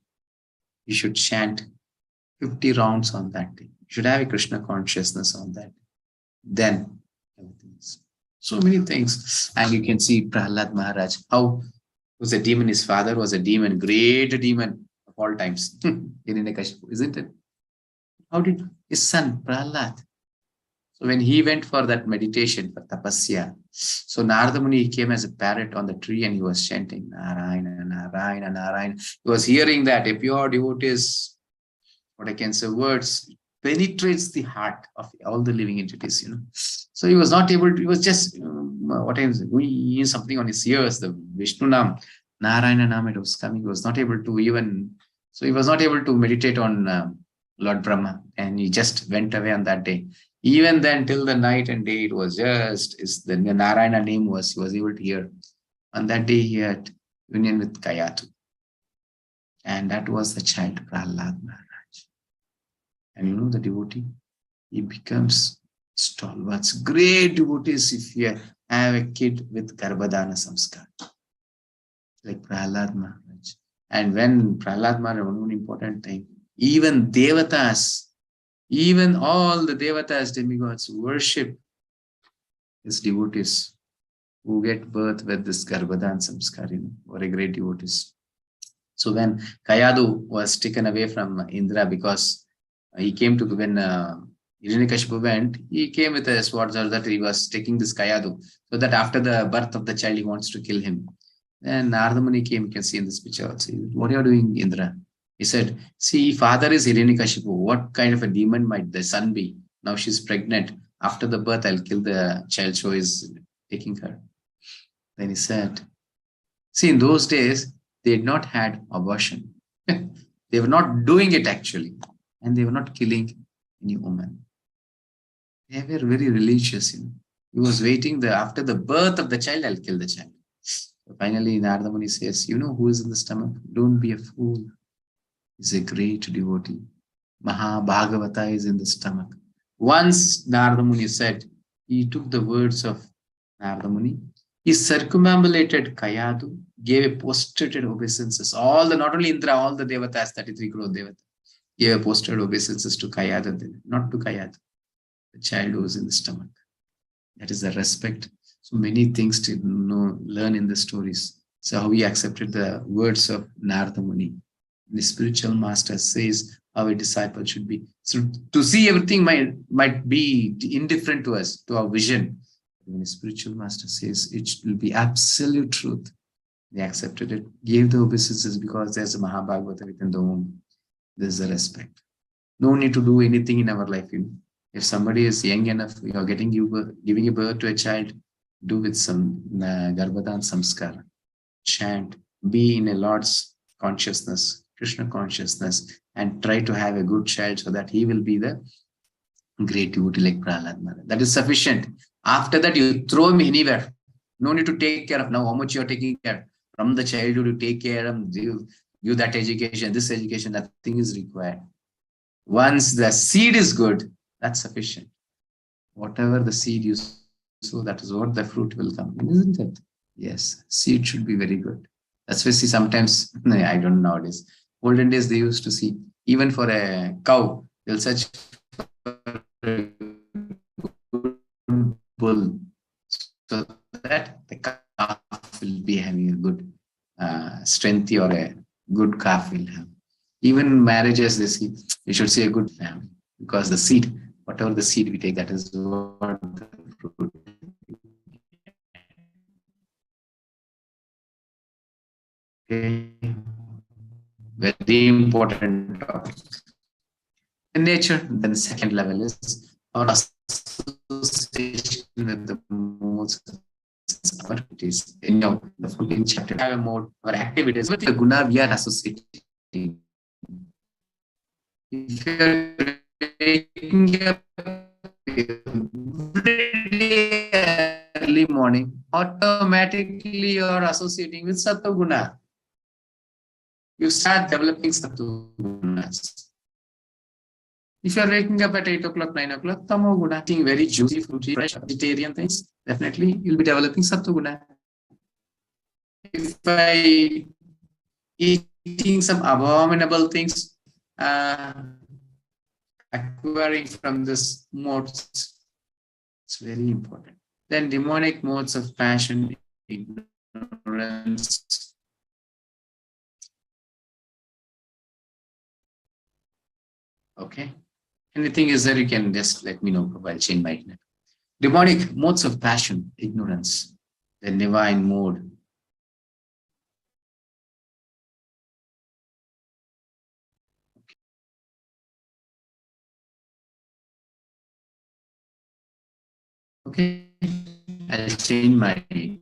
you should chant 50 rounds on that day. You should have a Krishna consciousness on that. Then everything is so many things. And you can see Prahlad Maharaj, how was a demon. His father was a demon, great demon of all times. Hiranyakashipu, isn't it? How did his son Prahlad? So when he went for that meditation, for tapasya, so Narada Muni came as a parrot on the tree and he was chanting Narayana, Narayana, Narayana. He was hearing that a pure devotee's, what I can say, words penetrates the heart of all the living entities, So he was not able to, he was just, what I was doing, something on his ears, the Vishnu Nam, Narayana Nam, it was coming. He was not able to even, so he was not able to meditate on Lord Brahma, and he just went away on that day. Even then, till the night and day, it was just, the Narayana name he was able to hear. On that day, he had union with Kayatu. And that was the child Prahlad Maharaj. And the devotee, he becomes stalwarts, great devotees if you have a kid with Garbhadana Samskar, like Prahlad Maharaj. And when Prahlad Maharaj, one important thing, even Devatas, even all the Devatas, demigods, worship his devotees who get birth with this Garbhadana Samskar, or a great devotees. So when Kayadu was taken away from Indra, because he came to, when Hiranyakashipu went, he came with a sword, that he was taking this Kayadu, so that after the birth of the child, he wants to kill him. Then Narada Muni came, you can see in this picture also. What are you doing, Indra? He said, see, father is Hiranyakashipu. What kind of a demon might the son be? Now she's pregnant. After the birth, I'll kill the child, so he's taking her. Then he said, see, in those days, they had not had abortion. They were not doing it actually. And they were not killing any woman. They were very religious. He was waiting after the birth of the child, I'll kill the child. So finally, Narada Muni says, who is in the stomach? Don't be a fool. He's a great devotee. Mahabhagavata is in the stomach. Once Narada Muni said, he took the words of Narada Muni, he circumambulated Kayadu, gave a postulated obeisances. Not only Indra, all the Devatas, 33 crore Devatas, gave a postulated obeisances to Kayadu, not to Kayadu, the child who was in the stomach. That is the respect. So many things to learn in the stories. So how he accepted the words of Narada Muni. The spiritual master says how a disciple should be. So to see everything might be indifferent to us, to our vision. When a spiritual master says it will be absolute truth, they accepted it, gave the obeisances, because there's a Mahabhagavata within the womb. There's a respect. No need to do anything in our life. If somebody is young enough, giving a birth to a child, do with some Garbhadana Samskar. Chant, be in a Lord's consciousness, Krishna consciousness, and try to have a good child so that he will be the great devotee like Prahlad Maharaj. That is sufficient. After that, you throw him anywhere. No need to take care of now how much you are taking care. From the childhood, you take care of you that education, this education, nothing is required. Once the seed is good, that's sufficient. Whatever the seed you sow, that is what the fruit will come. Isn't it? Yes, seed should be very good. That's why see sometimes, I don't know nowadays. Olden days, they used to see, even for a cow, they'll search for a good bull, so that the calf will be having a good strength, or a good calf will have. Even marriages, they see, we should see a good family, because the seed, whatever the seed we take, that is what the fruit. Okay. Very important topic. In nature, then the second level is our association with the modes of activities. In the 14th chapter, have a mode or activities with the guna we are associating. If you're waking up every day early morning, automatically you're associating with sattva guna. You start developing sattva gunas. If you're waking up at 8 o'clock, 9 o'clock, tamo guna, eating very juicy, fruity, fresh, vegetarian things, definitely you'll be developing sattva guna. If I eating some abominable things, acquiring from this modes, it's very important. Then demonic modes of passion, ignorance. Okay. Anything is there, you can just let me know. I'll change my name. Demonic modes of passion, ignorance. The divine mode. Okay. I'll change my name.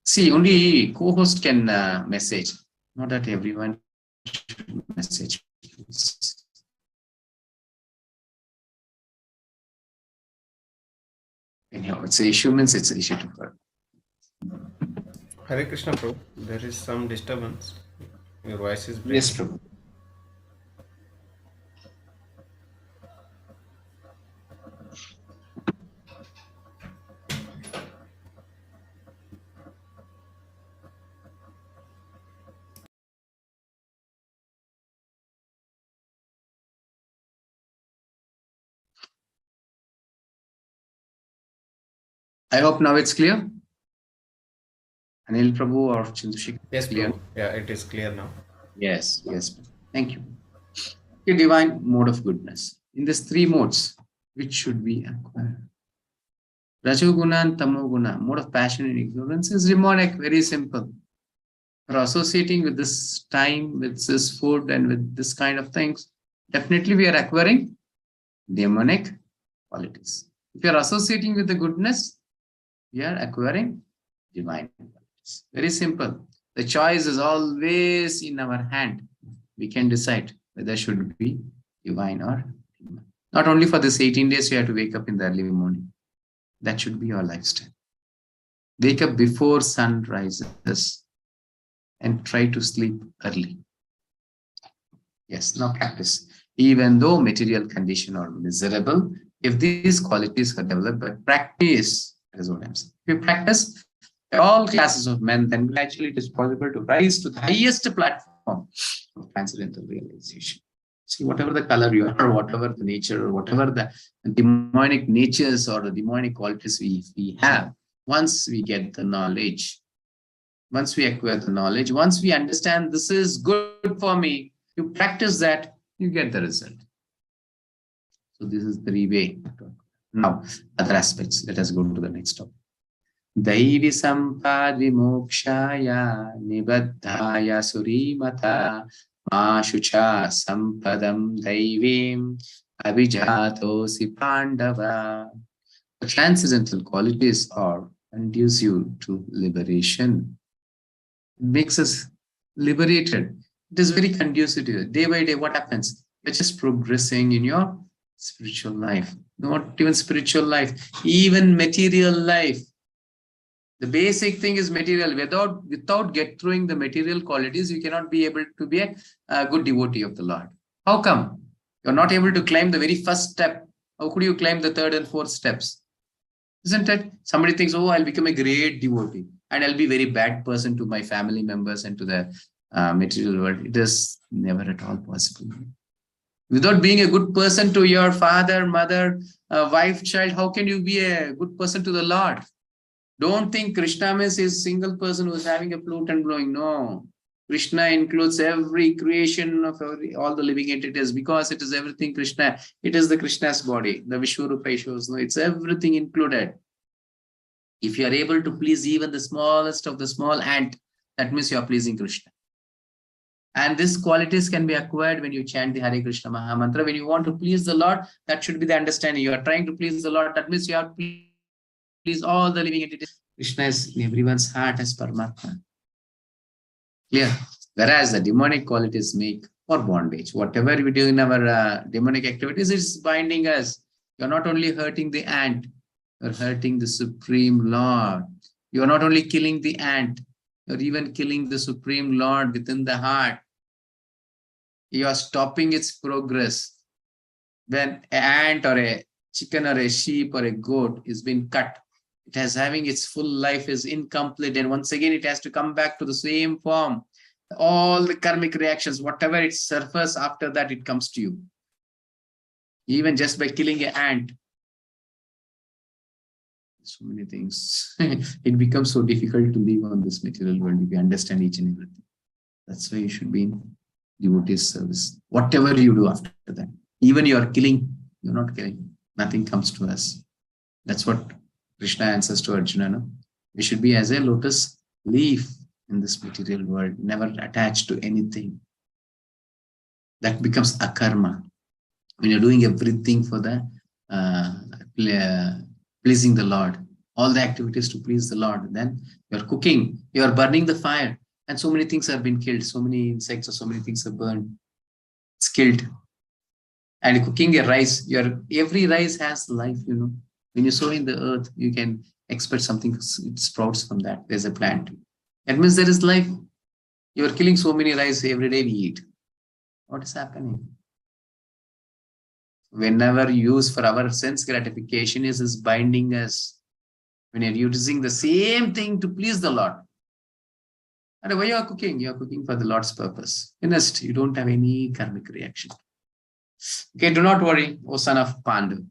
See, only co-host can message. Not that everyone should message. Anyhow, it's an issue, means it's an issue to her. Hare Krishna, Prabhu. There is some disturbance. Your voice is breaking. Yes, Prabhu. I hope now it's clear. Anil Prabhu or Chindushik? Yes, clear? Prabhu. Yeah, it is clear now. Yes, yes. Thank you. A divine mode of goodness. In these three modes, which should we acquire? Rajoguna and Tamoguna, mode of passion and ignorance, is demonic, very simple. For associating with this time, with this food, and with this kind of things, definitely we are acquiring demonic qualities. If you are associating with the goodness, we are acquiring divine qualities. Very simple. The choice is always in our hand. We can decide whether should be divine or human. Not only for this 18 days, you have to wake up in the early morning. That should be your lifestyle. Wake up before sun rises and try to sleep early. Yes, now practice. Even though material condition are miserable, if these qualities are developed by practice, that is what I'm saying. If you practice all classes of men, then gradually it is possible to rise to the highest platform of transcendental realization. See, whatever the color you are, whatever the nature, or whatever the demonic natures or the demonic qualities we have, once we get the knowledge, once we acquire the knowledge, once we understand this is good for me, you practice that, you get the result. So this is the way. Now, other aspects. Let us go to the next topic. Daivi sampad vimokshaya nibaddhaya surimata Mashucha sampadam daivim abhijatosi pandava. The transcendental qualities are conducive to liberation. It makes us liberated. It is very conducive to it. Day by day, what happens? You're just progressing in your spiritual life. Not even spiritual life, even material life. The basic thing is material. Without get through the material qualities, you cannot be able to be a good devotee of the Lord. How come? You're not able to climb the very first step. How could you climb the third and fourth steps? Isn't it? Somebody thinks, oh, I'll become a great devotee and I'll be a very bad person to my family members and to the material world. It is never at all possible. Without being a good person to your father, mother, wife, child, how can you be a good person to the Lord? Don't think Krishna means is single person who's having a flute and blowing. No. Krishna includes every creation of all the living entities, because it is everything Krishna. It is the Krishna's body, the Vishwarupa shows. No, it's everything included. If you are able to please even the smallest of the small ant, that means you are pleasing Krishna. And these qualities can be acquired when you chant the Hare Krishna Maha Mantra. When you want to please the Lord, that should be the understanding. You are trying to please the Lord, that means you have to please all the living entities. Krishna is in everyone's heart as Paramatma. Clear? Whereas the demonic qualities make for bondage. Whatever we do in our demonic activities is binding us. You're not only hurting the ant, you're hurting the Supreme Lord. You're not only killing the ant, you're even killing the Supreme Lord within the heart. You are stopping its progress. When an ant or a chicken or a sheep or a goat is being cut, it has having its full life is incomplete, and once again it has to come back to the same form. All the karmic reactions, whatever it surfaces after that, it comes to you. Even just by killing an ant, so many things. It becomes so difficult to live on this material world if you understand each and everything. That's why you should be in devotee service. Whatever you do after that, even you are killing, you're not killing. Nothing comes to us. That's what Krishna answers to Arjuna. No? We should be as a lotus leaf in this material world, never attached to anything. That becomes akarma. When you're doing everything for the pleasing the Lord, all the activities to please the Lord, then you're cooking, you're burning the fire, and so many things have been killed, so many insects or so many things have burned. It's killed. And cooking a rice, every rice has life, you know. When you sow in the earth, you can expect something, it sprouts from that. There's a plant. That means there is life. You are killing so many rice every day we eat. What is happening? Whenever used for our sense gratification is binding us. When you're using the same thing to please the Lord. And why you are cooking? You are cooking for the Lord's purpose. Finished. You don't have any karmic reaction. Okay, do not worry, O son of Pandu,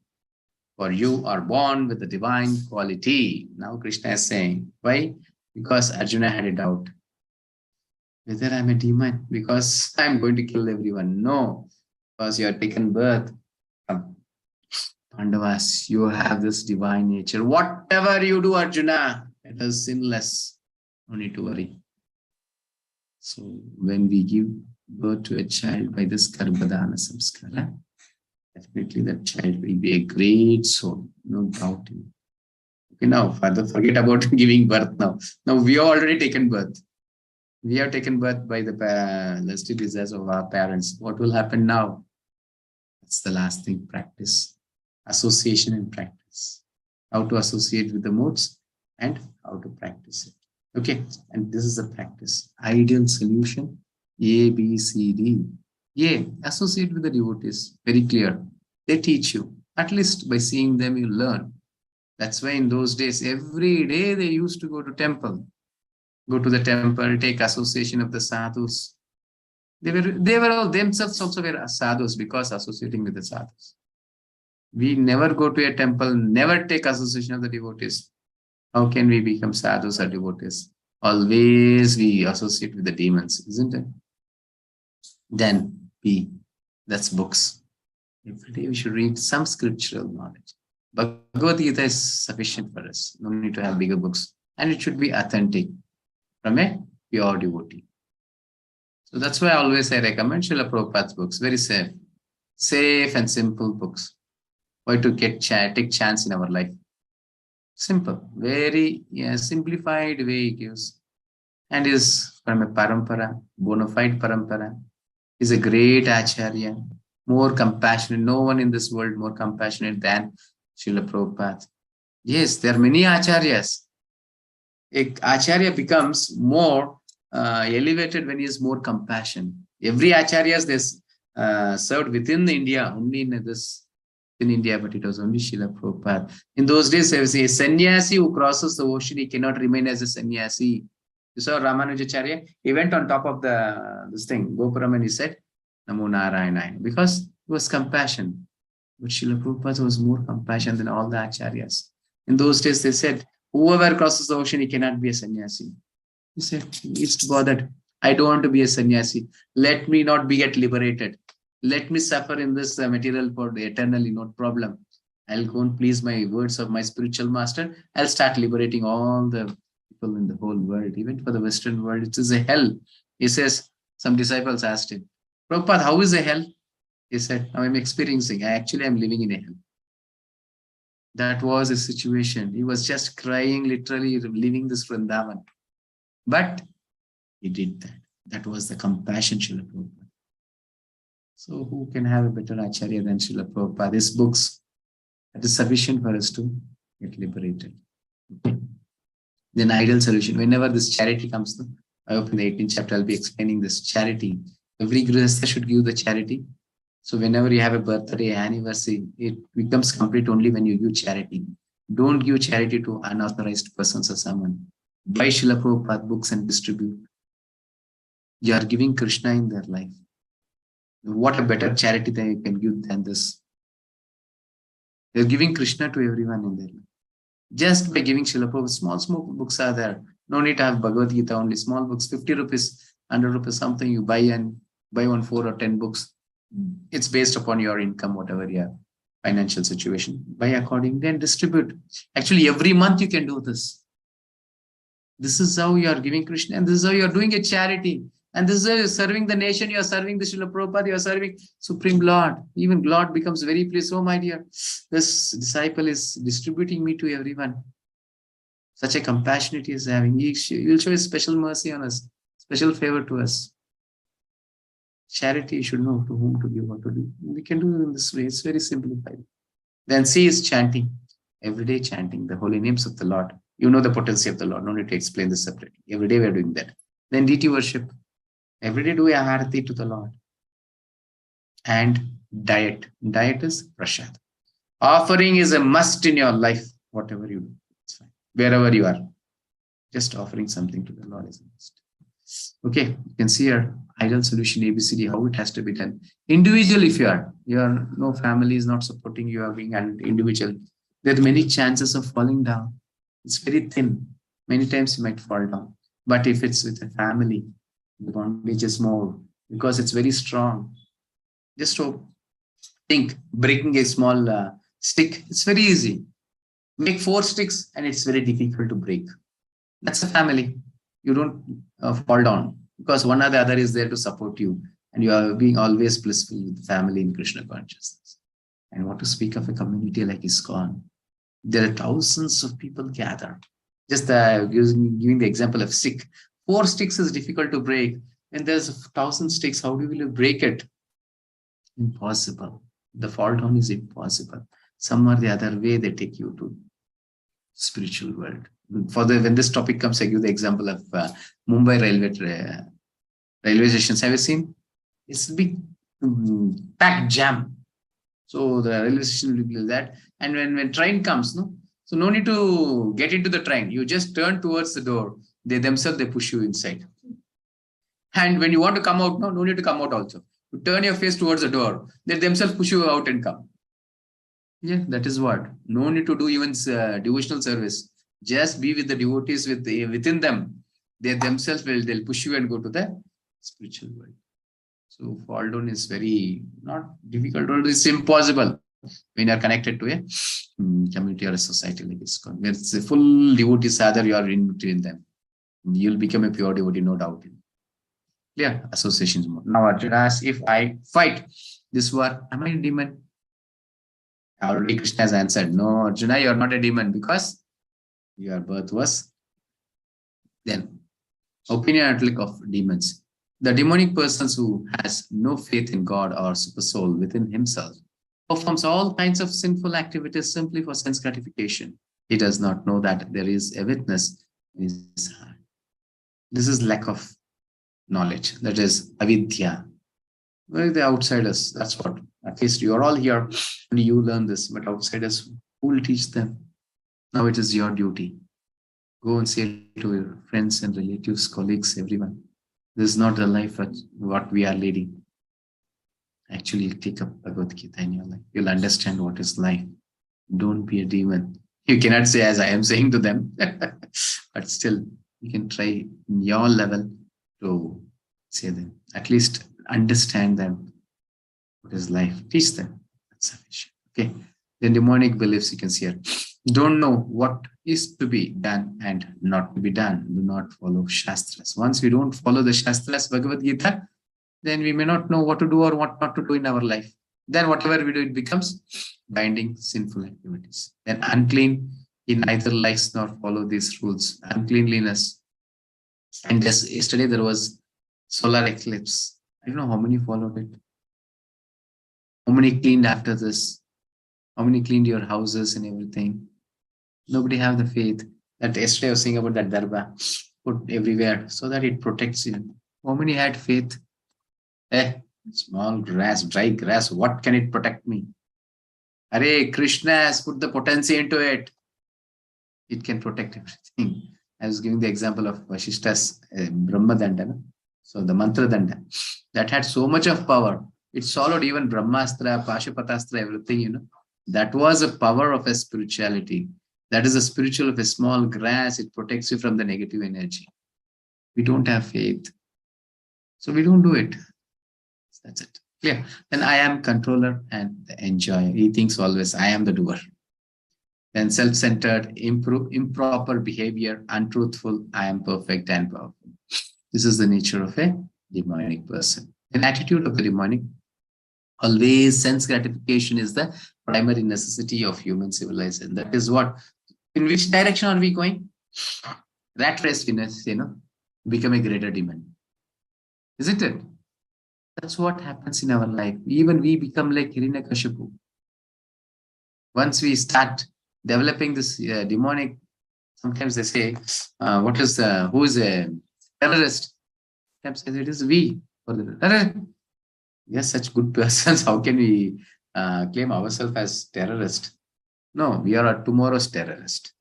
for you are born with the divine quality. Now Krishna is saying, why? Because Arjuna had a doubt. Whether I'm a demon, because I'm going to kill everyone. No, because you have taken birth from Pandavas. You have this divine nature. Whatever you do, Arjuna, it is sinless. No need to worry. So when we give birth to a child by this Garbhadana Samskara, definitely that child will be a great soul, no doubt. Okay, now further forget about giving birth now. Now we have already taken birth. We have taken birth by the lusty desires of our parents. What will happen now? That's the last thing, practice. Association and practice. How to associate with the modes and how to practice it. Okay, and this is the practice. Ideal solution, A, B, C, D. A, associate with the devotees. Very clear. They teach you. At least by seeing them, you learn. That's why in those days, every day they used to go to temple. Go to the temple, take association of the sadhus. They were all themselves also were sadhus because associating with the sadhus. We never go to a temple, never take association of the devotees. How can we become sadhus or devotees? Always we associate with the demons, isn't it? Then B, that's books. Every day we should read some scriptural knowledge. Bhagavad Gita is sufficient for us. No need to have bigger books. And it should be authentic from a pure devotee. So that's why always I recommend Srila Prabhupada's books. Very safe. Safe and simple books. Why to take chance in our life? Simple. Very simplified way he gives. And is from a parampara, bona fide parampara. Is a great acharya. More compassionate. No one in this world more compassionate than Srila Prabhupada. Yes, there are many acharyas. Acharya becomes more elevated when he is more compassion. Every acharyas they served within India, only in India, but it was only Srila Prabhupada. In those days, there was a sannyasi who crosses the ocean, he cannot remain as a sannyasi. You saw Ramanujacharya, he went on top of this thing, Gopuram, and he said, Namo Narayana. Because It was compassion. But Srila Prabhupada was more compassion than all the acharyas. In those days, they said, whoever crosses the ocean, he cannot be a sannyasi. He said, he's bothered. I don't want to be a sannyasi. Let me not be get liberated. Let me suffer in this material for the eternally, no problem. I'll go and please my words of my spiritual master. I'll start liberating all the people in the whole world, even for the Western world. It is a hell. He says, some disciples asked him, Prabhupada, how is a hell? He said, I'm experiencing. I'm living in a hell. That was a situation. He was just crying, literally leaving this Vrindavan. But he did that. That was the compassion, Srila Prabhupada. So who can have a better acharya than Srila Prabhupada? His books, that is sufficient for us to get liberated. Okay. Then ideal solution. Whenever this charity comes, I hope in the 18th chapter, I'll be explaining this charity. Every grihastha should give the charity. So whenever you have a birthday, anniversary, it becomes complete only when you give charity. Don't give charity to unauthorized persons or someone. Buy Srila Prabhupada books and distribute. You are giving Krishna in their life. What a better charity that you can give than this. You're giving Krishna to everyone in their life. Just by giving Srila Prabhupada, small books are there. No need to have Bhagavad Gita, only small books, 50 rupees, 100 rupees, something you buy and buy 1, 4 or 10 books. It's based upon your income, whatever your financial situation. Buy accordingly and distribute. Actually, every month you can do this. This is how you are giving Krishna, and this is how you are doing a charity. And this is how you are serving the nation, you are serving the Srila Prabhupada, you are serving Supreme Lord. Even Lord becomes very pleased. Oh, my dear, this disciple is distributing me to everyone. Such a compassionate he is having. He will show a special mercy on us, special favor to us. Charity, you should know to whom to give, what to do. We can do it in this way. It's very simplified. Then C is chanting. Every day chanting the holy names of the Lord. You know the potency of the Lord. No need to explain this separately. Every day we are doing that. Then deity worship. Every day do a harati to the Lord. And diet. Diet is prasad. Offering is a must in your life. Whatever you do, it's fine. Wherever you are. Just offering something to the Lord is a must. Okay, you can see here ideal solution ABCD, how it has to be done. Individual, if your no family is not supporting you, are being an individual, there are many chances of falling down. It's very thin. Many times you might fall down. But if it's with a family, the bondage is more because it's very strong. Just to think, breaking a small stick, it's very easy. Make 4 sticks and it's very difficult to break. That's a family. You don't fall down because one or the other is there to support you, and you are being always blissful with the family in Krishna consciousness. And what to speak of a community like ISKCON? There are thousands of people gather. Just giving the example of stick. 4 sticks is difficult to break. When there's 1,000 sticks, how do you break it? Impossible. The fall down is impossible. Some or the other way they take you to spiritual world. When this topic comes, I give the example of Mumbai railway stations. Have you seen? It's a big packed jam. So the railway station will be like that. And when train comes, so no need to get into the train. You just turn towards the door. They themselves, they push you inside. And when you want to come out, no need to come out also. You turn your face towards the door. They themselves push you out and come. Yeah, that is what. No need to do even devotional service. Just be with the devotees within them. They themselves they'll push you and go to the spiritual world. So fall down is very not difficult, or it's impossible when you are connected to a community or a society like ISKCON. Where it's a full devotee sadhar, you are in between them. You'll become a pure devotee, no doubt. Yeah, associations. Now Arjuna asks, if I fight this war, am I a demon? Already Krishna has answered, no, Arjuna, you are not a demon because your birth was then. Opinion of demons. The demonic person who has no faith in God or super soul within himself performs all kinds of sinful activities simply for sense gratification. He does not know that there is a witness in his heart. This is lack of knowledge. That is avidya. Where are the outsiders? That's what. At least you are all here and you learn this. But outsiders, who will teach them? Now it is your duty. Go and say to your friends and relatives, colleagues, everyone. This is not the life what we are leading. Actually take up Bhagavad Gita in your life. You'll understand what is life. Don't be a demon. You cannot say as I am saying to them, but still you can try in your level to say them. At least understand them. What is life? Teach them. That's sufficient. Okay. Then demonic beliefs you can see here. Don't know what is to be done and not to be done. Do not follow Shastras. Once we don't follow the Shastras, Bhagavad Gita, then we may not know what to do or what not to do in our life. Then whatever we do, it becomes binding sinful activities. Then unclean, he neither likes nor follow these rules. Uncleanliness. And just yesterday there was solar eclipse. I don't know how many followed it. How many cleaned after this? How many cleaned your houses and everything? Nobody have the faith. That yesterday I was saying about that darba, put everywhere so that it protects you. How many had faith? Small grass, dry grass, what can it protect me? Hare Krishna has put the potency into it. It can protect everything. I was giving the example of Vashishta's Brahma Danda. So the Mantra Danda, that had so much of power. It swallowed even Brahmastra, Pashupatastra, everything, That was a power of a spirituality. That is a spiritual of a small grass. It protects you from the negative energy. We don't have faith. So we don't do it. That's it. Clear. Then I am controller and the enjoyer. He thinks always I am the doer. Then self-centered, improper behavior, untruthful, I am perfect and powerful. This is the nature of a demonic person. An attitude of the demonic, always sense gratification is the primary necessity of human civilization. That is what, in which direction are we going? Rat race, become a greater demon. Isn't it? That's what happens in our life. Even we become like Hiranyakashipu. Once we start developing this demonic, sometimes they say, who is a terrorist? Sometimes it is we. We are such good persons. How can we claim ourselves as terrorist? No, we are tomorrow's terrorist.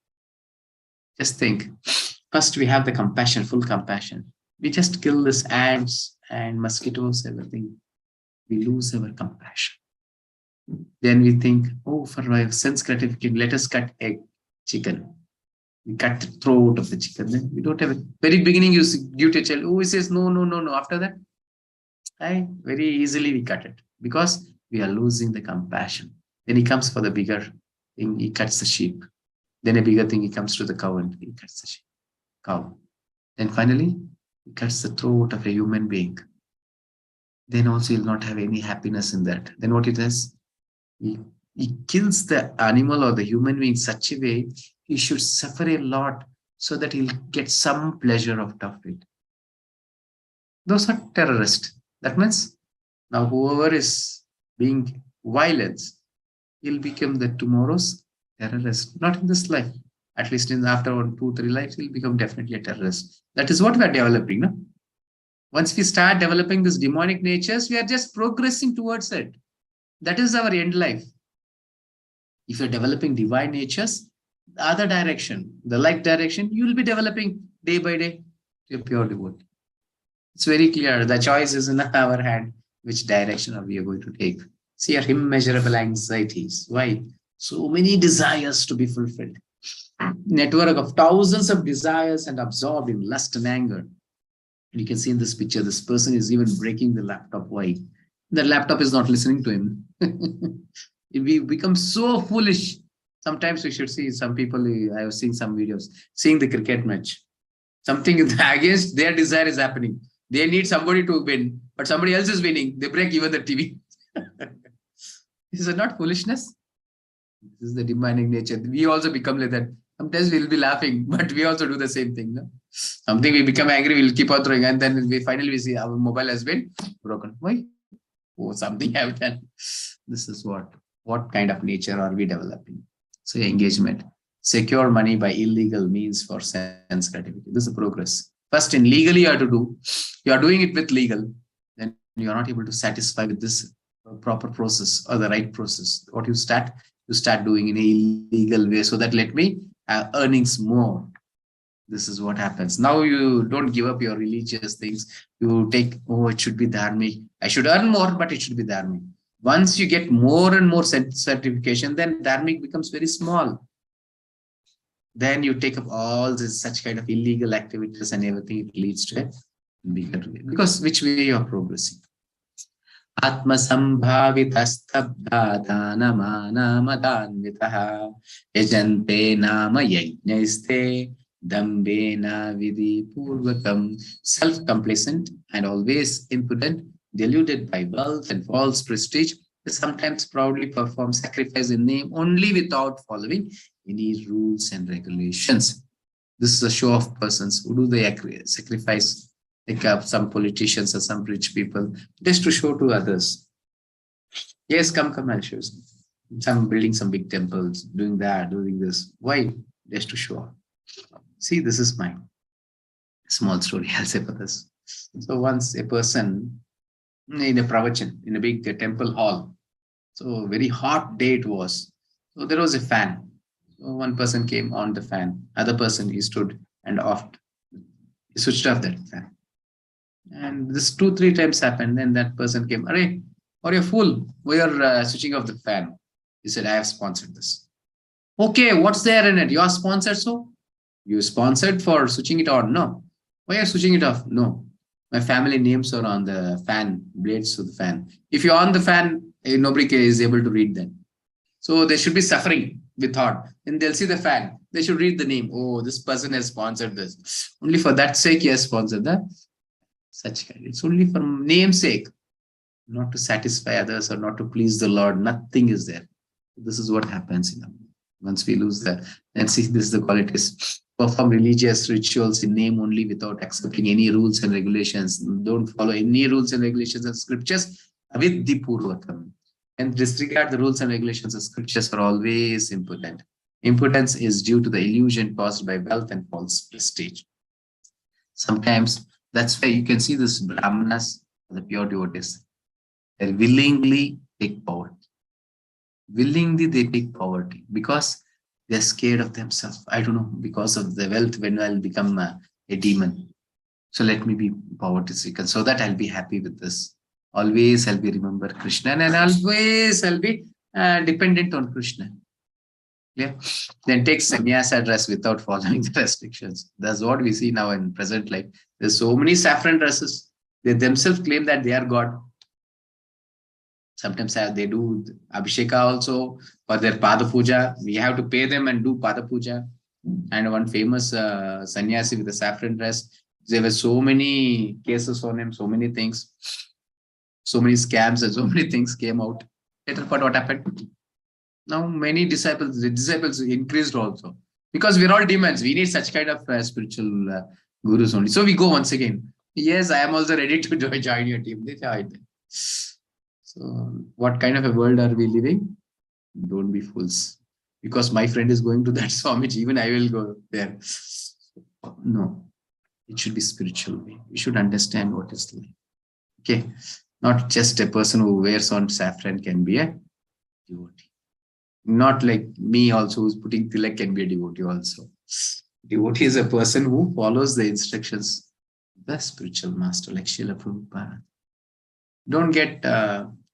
Just think. First, we have the compassion, full compassion. We just kill these ants and mosquitoes, everything. We lose our compassion. Then we think, for my sense gratification, let us cut a chicken. We cut the throat of the chicken. Then we don't have it. Very beginning, you give to a child, he says, no. After that, very easily we cut it because we are losing the compassion. Then he comes for the bigger thing, he cuts the sheep. Then a bigger thing, he comes to the cow and he cuts the cow. Then finally, he cuts the throat of a human being. Then also he'll not have any happiness in that. Then what it does? He kills the animal or the human being in such a way, he should suffer a lot so that he'll get some pleasure out of it. Those are terrorists. That means now whoever is being violent, he'll become the tomorrow's terrorist. Not in this life. At least after 1, 2, 3 lives, he'll become definitely a terrorist. That is what we are developing. No? Once we start developing these demonic natures, we are just progressing towards it. That is our end life. If you're developing divine natures, the other direction, the like direction, you will be developing day by day to a pure devotee. It's very clear. The choice is in our hand. Which direction are we going to take? See our immeasurable anxieties. Why? So many desires to be fulfilled. Network of thousands of desires and absorbed in lust and anger. And you can see in this picture, this person is even breaking the laptop. Why? The laptop is not listening to him. We become so foolish. Sometimes we should see some people, I was seeing some videos, seeing the cricket match. Something against their desire is happening. They need somebody to win, but somebody else is winning. They break even the TV. Is it not foolishness? This is the demonic nature. We also become like that. Sometimes we'll be laughing, but we also do the same thing. No? Something we become angry, we'll keep on throwing, and then we finally see our mobile has been broken. Why? Something have done. This is what kind of nature are we developing? So engagement. Secure money by illegal means for sense gratification. This is progress. First, in legally you have to do. You are doing it with legal. Then you are not able to satisfy with this proper process or the right process. What you start doing in a illegal way so that let me have earnings more. This is what happens. Now you don't give up your religious things. You take, oh, it should be dharmic. I should earn more, but it should be dharmic. Once you get more and more certification, then dharmic becomes very small. Then you take up all this such kind of illegal activities and everything. It leads to a bigger way. Because which way you are progressing? Atma sambhavita stabdha dana mana madanvitaha yajante nama yajnaiste dambena vidhi purvakam. Self-complacent and always impudent, deluded by wealth and false prestige, they sometimes proudly perform sacrifice in name only without following any rules and regulations. This is a show of persons. Who do they sacrifice? Like some politicians or some rich people, just to show to others. Yes, come, I'll show you. Some building some big temples, doing that, doing this. Why? Just to show. See, this is my small story. I'll say for this. So once a person in a pravachan, in a big temple hall, so very hot day it was. So there was a fan. So one person came on the fan. Other person, he stood and he switched off that fan. And this 2-3 times happened. Then that person came, Arey, are you a fool? We are switching off the fan. He said, I have sponsored this. Okay, what's there in it? You are sponsored, so? You sponsored for switching it on? No. Why are you switching it off? No. My family names are on the fan, blades of the fan. If you're on the fan, nobody is able to read them. So they should be suffering with thought. And they'll see the fan. They should read the name. Oh, this person has sponsored this. Only for that sake, he has sponsored that. Such kind. It's only for namesake, not to satisfy others or not to please the Lord. Nothing is there. This is what happens. Once we lose that, and see, this is the qualities. Perform religious rituals in name only without accepting any rules and regulations. Don't follow any rules and regulations of scriptures. Avidhi purvakam. And disregard the rules and regulations of scriptures are always impotent. Impotence is due to the illusion caused by wealth and false prestige. Sometimes that's why you can see this brahmanas, the pure devotees, they willingly take poverty. Willingly they take poverty because they're scared of themselves. I don't know, because of the wealth, when I'll become a demon. So let me be poverty stricken so that I'll be happy with this. Always I'll be remember Krishna and always I'll be dependent on Krishna. Yeah. Then take sannyasa dress without following the restrictions. That's what we see now in present life. There's so many saffron dresses. They themselves claim that they are God. Sometimes they do abhisheka also for their pada puja. We have to pay them and do pada puja. And one famous sannyasi with a saffron dress. There were so many cases on him, so many things, so many scams and so many things came out. Later, but what happened? Now many disciples, the disciples increased also. Because we're all demons. We need such kind of spiritual gurus only. So we go once again. Yes, I am also ready to join your team. They joined. So what kind of a world are we living? Don't be fools. Because my friend is going to that Swamiji, even I will go there. No, it should be spiritual way. We should understand what is life. Okay, not just a person who wears on saffron can be a devotee. Not like me also who's putting tilak can be a devotee also. Devotee is a person who follows the instructions of the spiritual master like Srila Prabhupada. Don't get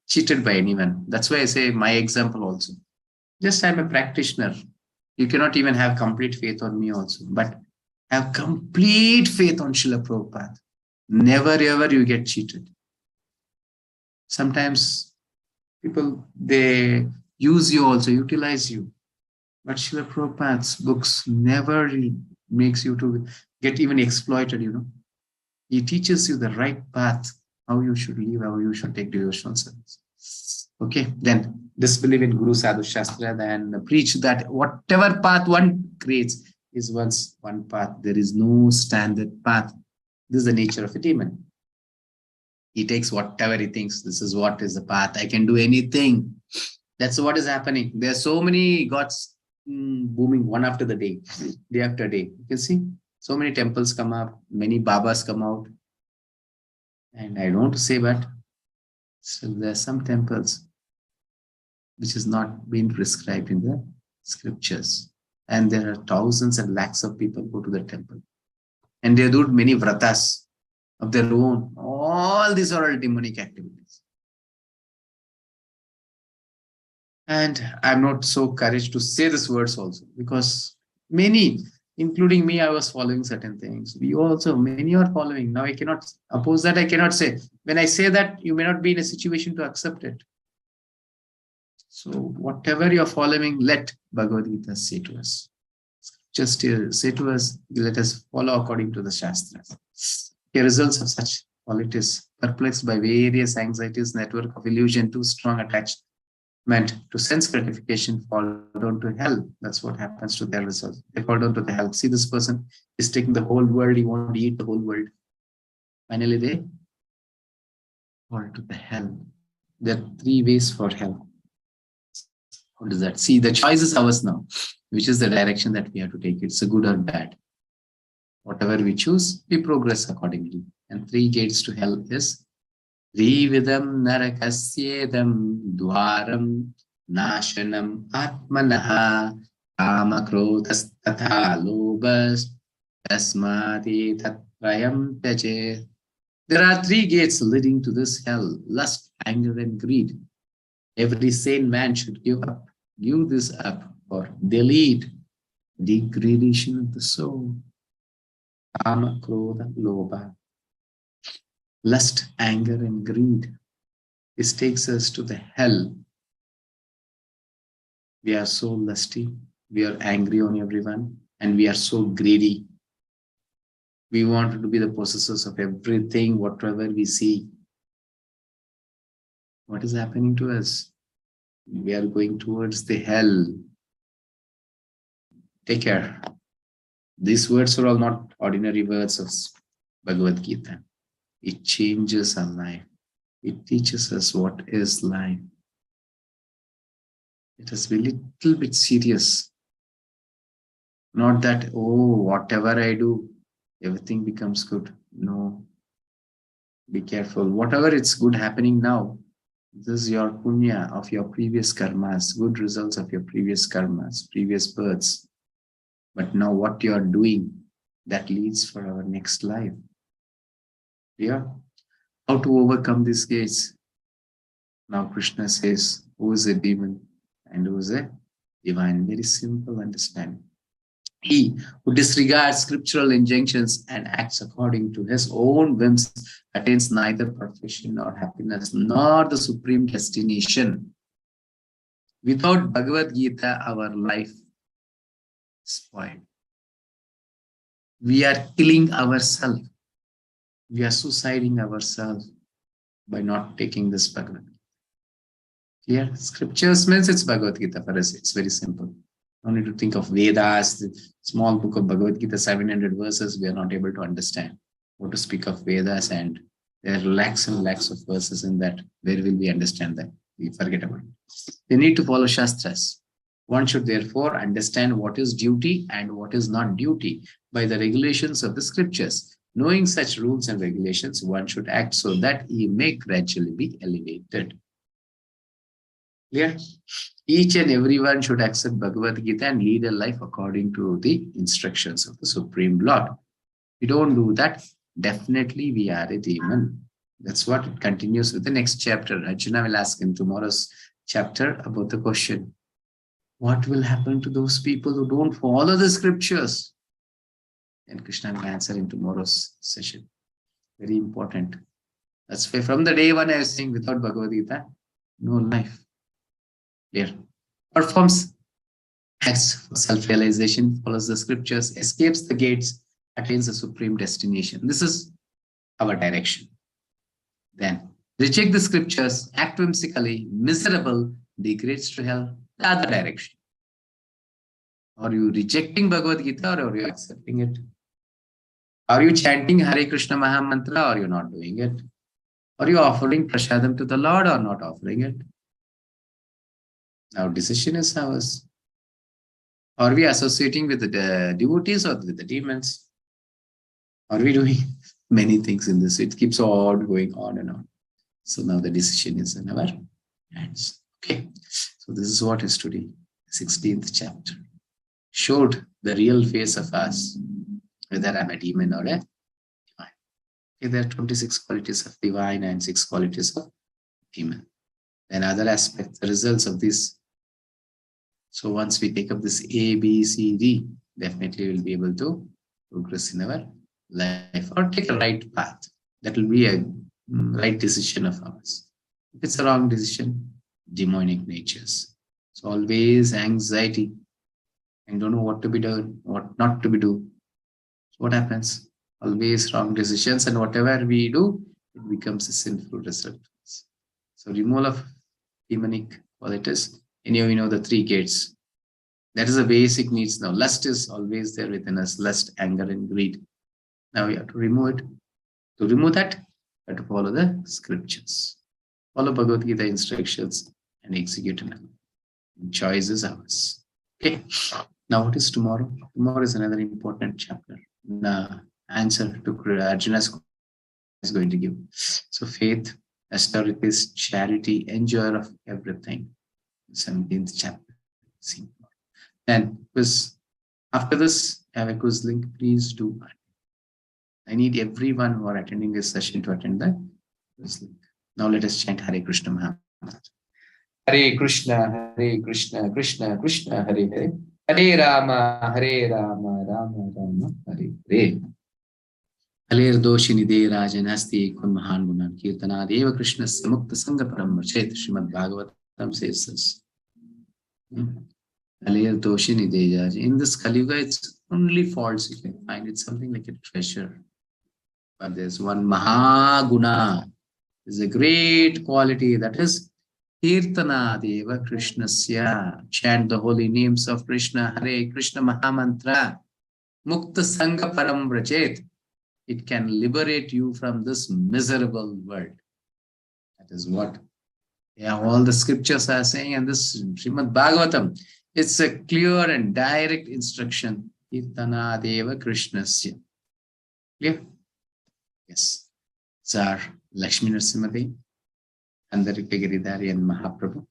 cheated by anyone. That's why I say my example also. Just I'm a practitioner. You cannot even have complete faith on me also. But have complete faith on Srila Prabhupada. Never ever you get cheated. Sometimes people, they use you also, utilize you. But Srila Prabhupada's books never makes you to get even exploited, He teaches you the right path, how you should live, how you should take devotional service. Okay, then disbelieve in Guru Sadhu Shastra and preach that whatever path one creates is once one path. There is no standard path. This is the nature of a demon. He takes whatever he thinks, this is what is the path. I can do anything. That's what is happening. There are so many gods booming one after the day after day. You can see so many temples come up, many Babas come out. And I don't want to say, but still there are some temples which is not being prescribed in the scriptures. And there are thousands and lakhs of people go to the temple. And they do many vratas of their own. All these are all demonic activities. And I'm not so courage to say these words also, because many, including me, I was following certain things. We also, many are following. Now I cannot oppose that. I cannot say. When I say that, you may not be in a situation to accept it. So whatever you're following, let Bhagavad Gita say to us. Just say to us, let us follow according to the Shastras. The results of such qualities, perplexed by various anxieties, network of illusion, too strong attachment to sense gratification, fall down to hell. That's what happens to their results. They fall down to the hell. See, this person is taking the whole world, he wants to eat the whole world. Finally, they fall to the hell. There are three ways for hell. What is that? See, the choice is ours now. Which is the direction that we have to take. It's a good or bad. Whatever we choose, we progress accordingly. And three gates to hell is Rividam Narakasyedam Dwaram Nashanam Atmanaha Kamakrotas Tatha Lobas Tasmati Tatrayam Tache. There are three gates leading to this hell: lust, anger, and greed. Every sane man should give this up, or delete degradation of the soul. Kama, Krodha, Lobha. Lust, anger, and greed. This takes us to the hell. We are so lusty, we are angry on everyone, and we are so greedy. We want to be the possessors of everything, whatever we see. What is happening to us? We are going towards the hell. Take care. These words are all not ordinary words of Bhagavad Gita. It changes our life. It teaches us what is life. Let us be a little bit serious. Not that, oh, whatever I do, everything becomes good. No. Be careful. Whatever it's good happening now, this is your punya of your previous karmas, good results of your previous karmas, previous births. But now what you are doing, that leads for our next life. Yeah. How to overcome these gates? Now Krishna says, who is a demon and who is a divine? Very simple understanding. He who disregards scriptural injunctions and acts according to his own whims attains neither perfection nor happiness, nor the supreme destination. Without Bhagavad Gita, our life is spoiled. We are killing ourselves. We are suiciding ourselves by not taking this Bhagavad Gita. Here, scriptures means it's Bhagavad Gita for us. It's very simple. No need to think of Vedas, the small book of Bhagavad Gita, 700 verses. We are not able to understand. What to speak of Vedas, and there are lakhs and lakhs of verses in that. Where will we understand that? We forget about it. They need to follow Shastras. One should therefore understand what is duty and what is not duty by the regulations of the scriptures. Knowing such rules and regulations, one should act so that he may gradually be elevated. Clear? Each and everyone should accept Bhagavad Gita and lead a life according to the instructions of the Supreme Lord. If we don't do that, definitely we are a demon. That's what it continues with the next chapter. Arjuna will ask in tomorrow's chapter about the question, what will happen to those people who don't follow the scriptures? And Krishna will answer in tomorrow's session. Very important. That's why from the day one I was saying, without Bhagavad Gita, no life. Clear. Performs acts for self-realization, follows the scriptures, escapes the gates, attains the supreme destination. This is our direction. Then reject the scriptures, act whimsically, miserable, degrades to hell, the other direction. Are you rejecting Bhagavad Gita or are you accepting it? Are you chanting Hare Krishna Maha Mantra or are you not doing it? Are you offering prasadam to the Lord or not offering it? Our decision is ours. Are we associating with the devotees or with the demons? Are we doing many things in this? It keeps on going on and on. So now the decision is in our hands. Okay. So this is what is today, 16th chapter. showed the real face of us, whether I'm a demon or a divine. Okay, there are 26 qualities of divine and 6 qualities of demon. Then other aspects, the results of this. So once we take up this A, B, C, D, definitely we'll be able to progress in our life or take a right path. That will be a right decision of ours. If it's a wrong decision, demonic natures. So always anxiety and don't know what to be done, what not to be done. So what happens? Always wrong decisions, and whatever we do, it becomes a sinful result. So removal of demonic qualities. Any of you know the 3 gates. That is the basic needs now. Lust is always there within us. Lust, anger, and greed. Now we have to remove it. To remove that, we have to follow the scriptures. Follow Bhagavad Gita instructions and execute them. Choice is ours. Okay. Now what is tomorrow? Tomorrow is another important chapter. The answer to Arjuna's question is going to give. So faith, austerity, charity, enjoyer of everything. 17th chapter. Then quiz. After this, have a quiz link. Please do. I need everyone who are attending this session to attend the quiz link. Now let us chant Hare Krishna Mahamantra. Hare Krishna, Krishna Krishna, Hare Hare. Hare Rama, Rama Rama, Hare Hare. Haler doshini de rajanasti kun mahan gunan kirtana deva Krishna samukta sangha param chet Srimad Bhagavatam says this. Haler doshini de raj. In this Kali Yuga, it's only faults you can find. It's something like a treasure. But there's one Mahaguna. There's a great quality, that is Kirtana Deva Krishnasya. Chant the holy names of Krishna, Hare Krishna Mahamantra. Mukta Sangha Param Vrachet. It can liberate you from this miserable world. That is what all the scriptures are saying, and this Srimad Bhagavatam, it's a clear and direct instruction. Kirtana Deva Krishnasya. Clear? Yes. Tsar Lakshmi Narasimha, Andarika Giridhara and Mahaprabhu.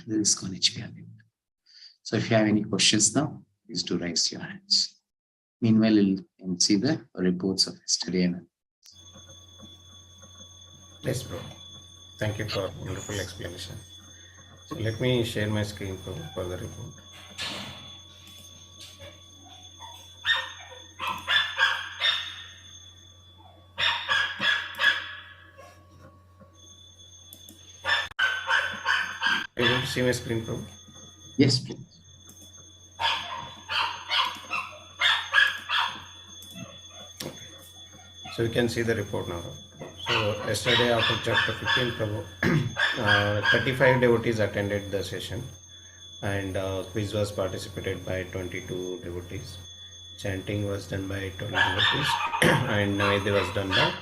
There is HPR. So if you have any questions now, please do raise your hands. Meanwhile, you can see the reports of yesterday. Yes, bro. Thank you for wonderful explanation. So let me share my screen for the report. Are you able to see my screen, bro? Yes, please. So you can see the report now. So yesterday after chapter 15, Prabhu, 35 devotees attended the session, and quiz was participated by 22 devotees. Chanting was done by 20 devotees, and Navedya was done by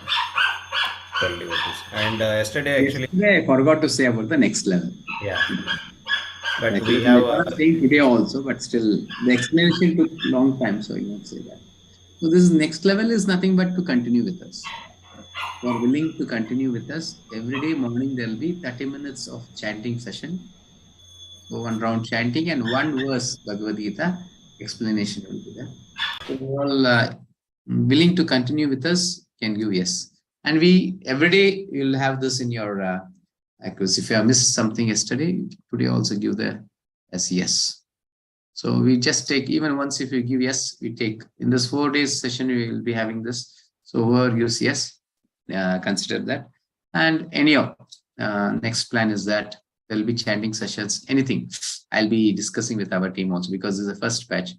12 devotees. And yesterday actually, I forgot to say about the next level. Yeah, but like we have saying today also, but still the explanation took a long time, so you won't say that. So this next level is nothing but to continue with us. Who are willing to continue with us, every day morning there will be 30 minutes of chanting session. So 1 round chanting and 1 verse Bhagavad Gita explanation will be there. So all willing to continue with us can give yes. And we every day you'll have this in your because if you have missed something yesterday, today also give the as yes. So we just take, even once if you give yes, we take in this 4 days session, we will be having this. So whoever gives yes, consider that. And anyhow, next plan is that there will be chanting sessions, anything. I'll be discussing with our team also, because this is the first batch,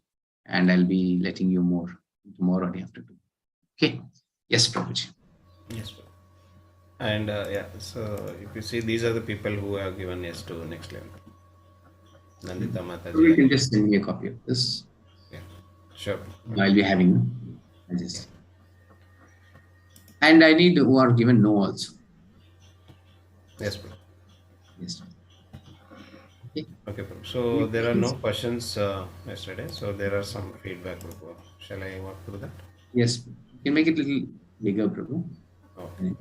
and I'll be letting you more tomorrow day after tomorrow. Okay. Yes, Prabhuji. Yes, bro. And yeah, so if you see, these are the people who have given yes to next level. Nandita Mataji. So you can just send me a copy of this. Yeah, sure. I'll be having. I'll just. And I need who are given no also. Yes, bro. Yes. Okay, bro. So there are no questions yesterday. So there are some feedback. Bro. Shall I walk through that? Yes. You can make it a little bigger, Prabhu. Okay.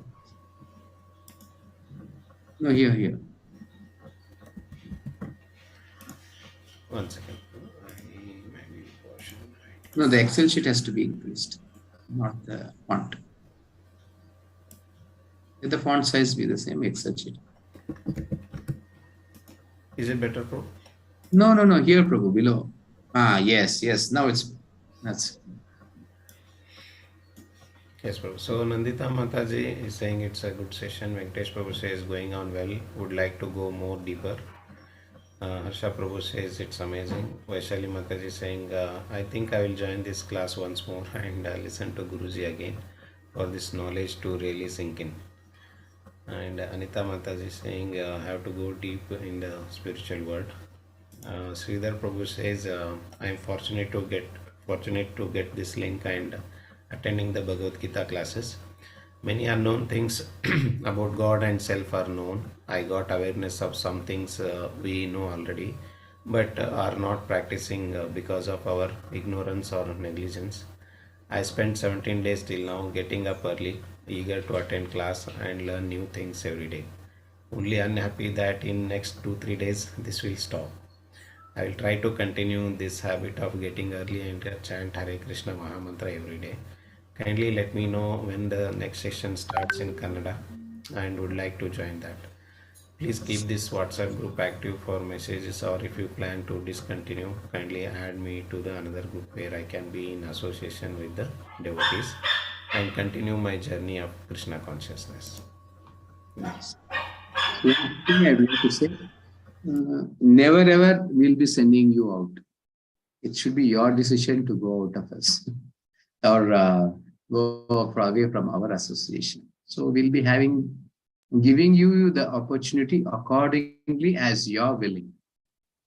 No, here. 1 second. No, the Excel sheet has to be increased, not the font. Let the font size be the same Excel sheet. Is it better, Prabhu? No. Here, Prabhu, below. Yes. Now that's. Yes, Prabhu. So Nandita Mataji is saying it's a good session. Venkatesh Prabhu says going on well. Would like to go more deeper. Harsha Prabhu says it's amazing. Vaishali Mataji saying, I think I will join this class once more and listen to Guruji again for this knowledge to really sink in. And Anita Mataji saying, have to go deep in the spiritual world. Sridhar Prabhu says, I am fortunate to get this link and attending the Bhagavad Gita classes. Many unknown things about God and self are known. I got awareness of some things we know already, but are not practicing because of our ignorance or negligence. I spent 17 days till now getting up early, eager to attend class and learn new things every day. Only unhappy that in next 2-3 days this will stop. I will try to continue this habit of getting early and chant Hare Krishna Mahamantra every day. Kindly let me know when the next session starts in Kannada and would like to join that. Please keep this WhatsApp group active for messages, or if you plan to discontinue, kindly add me to the another group where I can be in association with the devotees and continue my journey of Krishna consciousness. Nice. So one thing I'd like to say, never ever we'll be sending you out. It should be your decision to go out of us or go away from our association. So we'll be giving you the opportunity accordingly as you're willing.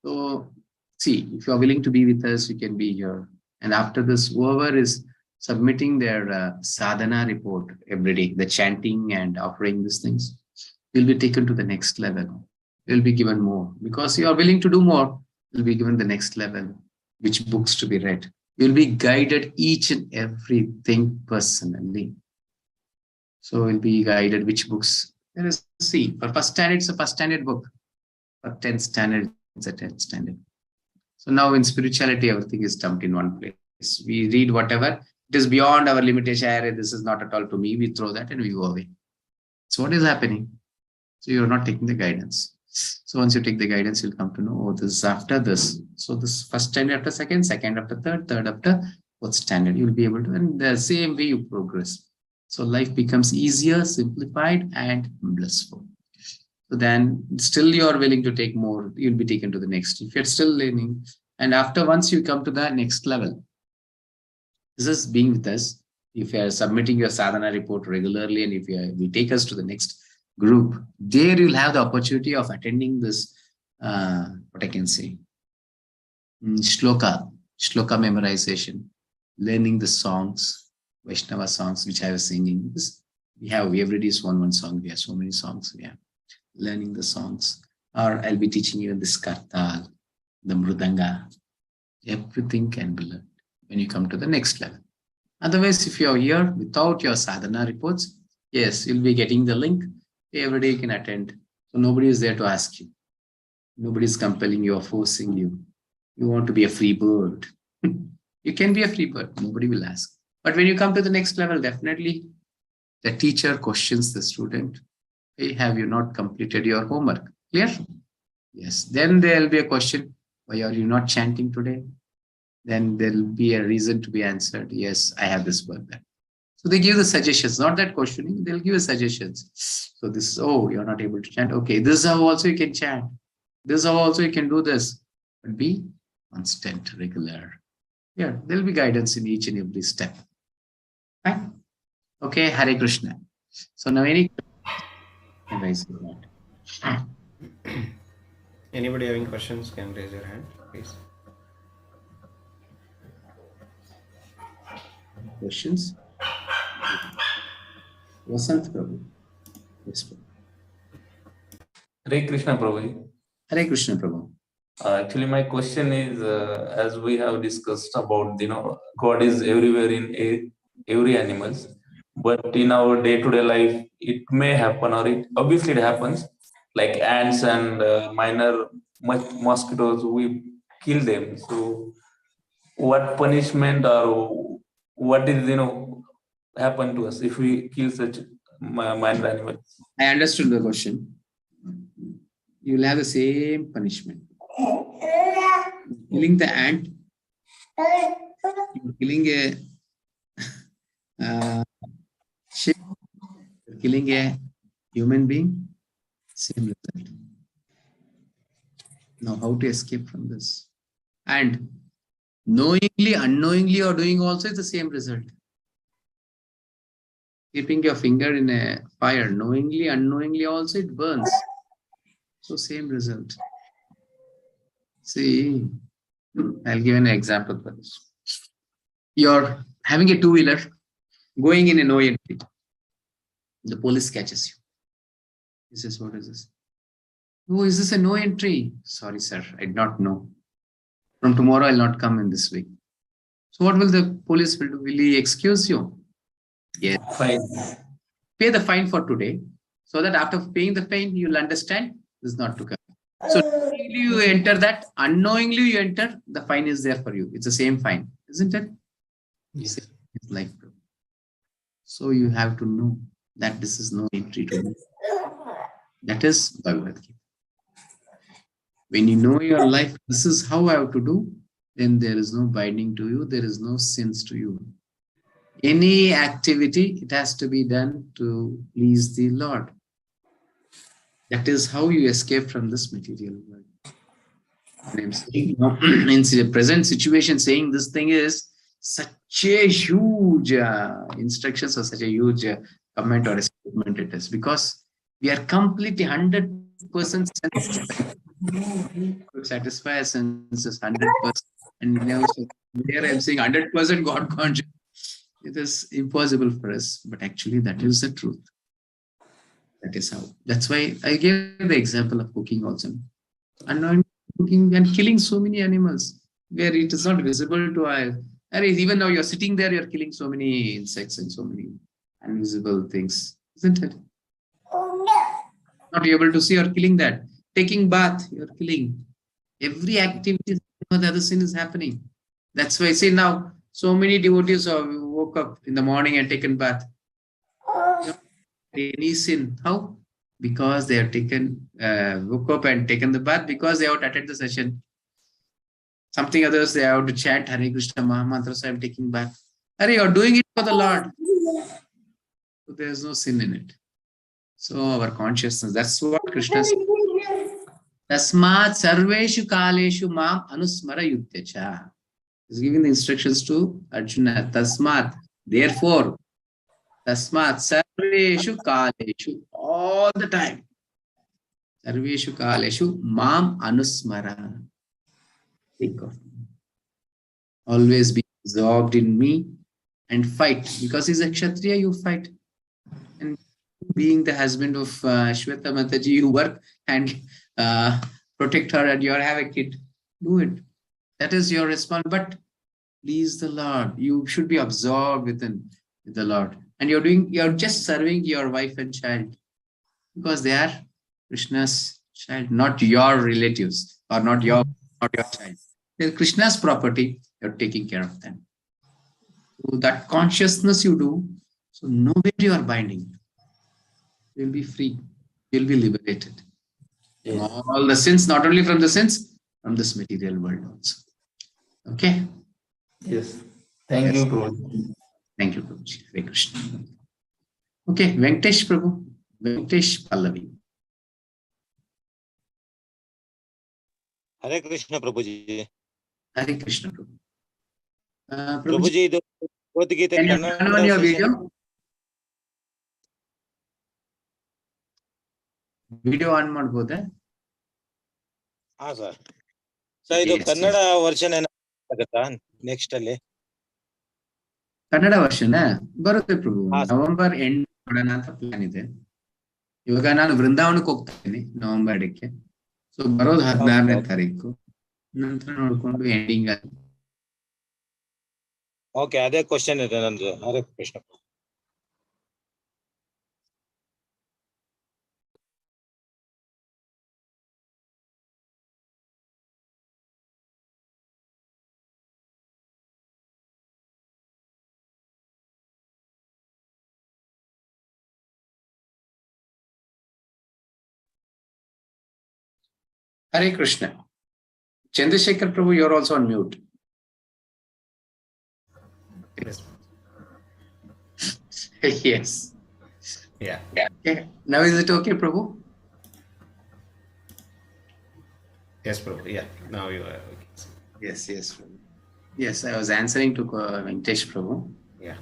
So see, if you're willing to be with us, you can be here. And after this, whoever is submitting their sadhana report every day, the chanting and offering these things, will be taken to the next level. Will be given more. Because you are willing to do more, will be given the next level, which books to be read. You'll be guided each and everything personally. So we'll be guided which books. Let us see. For first standard, it's a first standard book. For 10th standard, it's a 10th standard. So now in spirituality, everything is dumped in one place. We read whatever. It is beyond our limitation. This is not at all to me. We throw that and we go away. So what is happening? So you're not taking the guidance. So once you take the guidance, you'll come to know, oh, this is after this. So this first standard after second, second after third, third after fourth standard. You'll be able to, and the same way you progress. So life becomes easier, simplified, and blissful. So then still you're willing to take more, you'll be taken to the next. If you're still learning, and after once you come to the next level, this is being with us. If you are submitting your sadhana report regularly, and if we take us to the next group, there you'll have the opportunity of attending this, what I can say, shloka memorization, learning the songs, Vaishnava songs, which I was singing. We every day is one song. We have so many songs. We have learning the songs. Or I'll be teaching you this kartal, the mridanga. Everything can be learned when you come to the next level. Otherwise, if you're here without your sadhana reports, yes, you'll be getting the link. Every day you can attend. So nobody is there to ask you. Nobody is compelling you or forcing you. You want to be a free bird. You can be a free bird. Nobody will ask. But when you come to the next level, definitely the teacher questions the student. Hey, have you not completed your homework? Clear? Yes. Then there will be a question. Why are you not chanting today? Then there will be a reason to be answered. Yes, I have this work done. So they give the suggestions, not that questioning, they'll give suggestions. So this is, oh, you're not able to chant. Okay, this is how also you can chant. This is how also you can do this. But be constant, regular. Yeah, there'll be guidance in each and every step. Right? Okay, Hare Krishna. So now any advice you want? Anybody having questions can raise your hand, please. Questions? Vasant Prabhu. Yes, Prabhu. Hare Krishna Prabhu. Hare Krishna Prabhu. Actually, my question is, as we have discussed about, God is everywhere in every animals, but in our day-to-day life, it may happen, or it obviously it happens, like ants and minor mosquitoes, we kill them. So what punishment or what is happen to us if we kill such minor animals? I understood the question. You will have the same punishment. Killing the ant, killing a sheep, killing a human being, same result. Now, how to escape from this? And knowingly, unknowingly, or doing also is the same result. Keeping your finger in a fire, knowingly, unknowingly, also it burns. So, same result. See, I'll give an example for this. You're having a two-wheeler going in a no entry. The police catches you. He says, what is this? Oh, is this a no entry? Sorry, sir, I did not know. From tomorrow, I'll not come in this week. So what will the police will do? Will he excuse you? Yes. Fine. Pay the fine for today, so that after paying the fine, you'll understand this is not to come. So knowingly you enter that, unknowingly you enter, the fine is there for you. It's the same fine, isn't it? Yes. It's like, so you have to know that this is no entry to me. That is Bhagavad Gita. When you know your life, this is how I have to do, then there is no binding to you, there is no sins to you. Any activity, it has to be done to please the Lord. That is how you escape from this material world. And I'm saying, in the present situation, saying this thing is such a huge instructions or such a huge comment or a statement it is, because we are completely 100% satisfy our senses 100%. And now, so here I'm saying 100% God conscious. It is impossible for us, but actually that is the truth. That is how. That's why I gave the example of cooking also. Unknowing cooking and killing so many animals where it is not visible to our. Even now you're sitting there, you're killing so many insects and so many invisible things, isn't it? Not able to see, you're killing that. Taking bath, you're killing. Every activity, the other sin is happening. That's why I say now, so many devotees woke up in the morning and taken bath. Any sin. How? Because they have taken, woke up and taken the bath, because they have attended the session. Something others, they have to chant Hare Krishna Mahamantra, so I'm taking bath. Hare, you're doing it for the Lord. So there's no sin in it. So our consciousness, that's what Krishna says. Tasmat sarveshu kaleshu mam anusmara yudhyacha. He's giving the instructions to Arjuna. Tasmat, therefore, tasmat sarveshu kaleshu, all the time. Sarveshu kaleshu mam anusmara. Think of me. Always be absorbed in me and fight. Because he's a Kshatriya, you fight. And being the husband of Shweta Mataji, you work and protect her and you have a kid. Do it. That is your response. But please the Lord. You should be absorbed within the Lord. And you're just serving your wife and child. Because they are Krishna's child, not your relatives or not your child. They're Krishna's property. You're taking care of them. So that consciousness you do, so nobody you are binding. You'll be free. You'll be liberated. From all the sins, not only from the sins, from this material world also. Okay? Yes. Thank you, Prabhu. Thank you, Prabhuji. Hare Krishna. Okay, Venkatesh Prabhu. Venkatesh Pallavi. Hare Krishna, Prabhuji. Hare Krishna Prabhu. Prabhuji, ಇದು Bhagavad Gita can you turn on your video? Video on ಮಾಡಬಹುದಾ? ಹಾ sir. Sir ಇದು Kannada version ಏನಾಗುತ್ತಾ next ಅಲ್ಲಿ? Kannada version ಬರುತ್ತೆ ಪ್ರಭು. November end ಮಾಡೋಣ ಅಂತ plan ಇದೆ. ಇವಾಗ ನಾನು ವೃಂದಾವನಕ್ಕೆ ಹೋಗ್ತಾ ಇದ್ದೀನಿ ನವೆಂಬರ್ 2ಕ್ಕೆ. ಸೊ ಬರೋದು 16ನೇ ತಾರೀಕು. ನಂತರ ನೋಡ್ಕೊಂಡು ಎಂಡಿಂಗ್. ಓಕೆ, ಅದೇ ಕ್ವಶನ್ ಇದೆ ನಂದು. Hare Krishna. Hare Krishna. Chandrasekhar Prabhu, you're also on mute. Yes. Yes. Yeah. Okay. Now is it okay, Prabhu? Yes, Prabhu. Yeah. Now you are okay. Yes, Prabhu. Yes, I was answering to Venkatesh Prabhu. Yeah.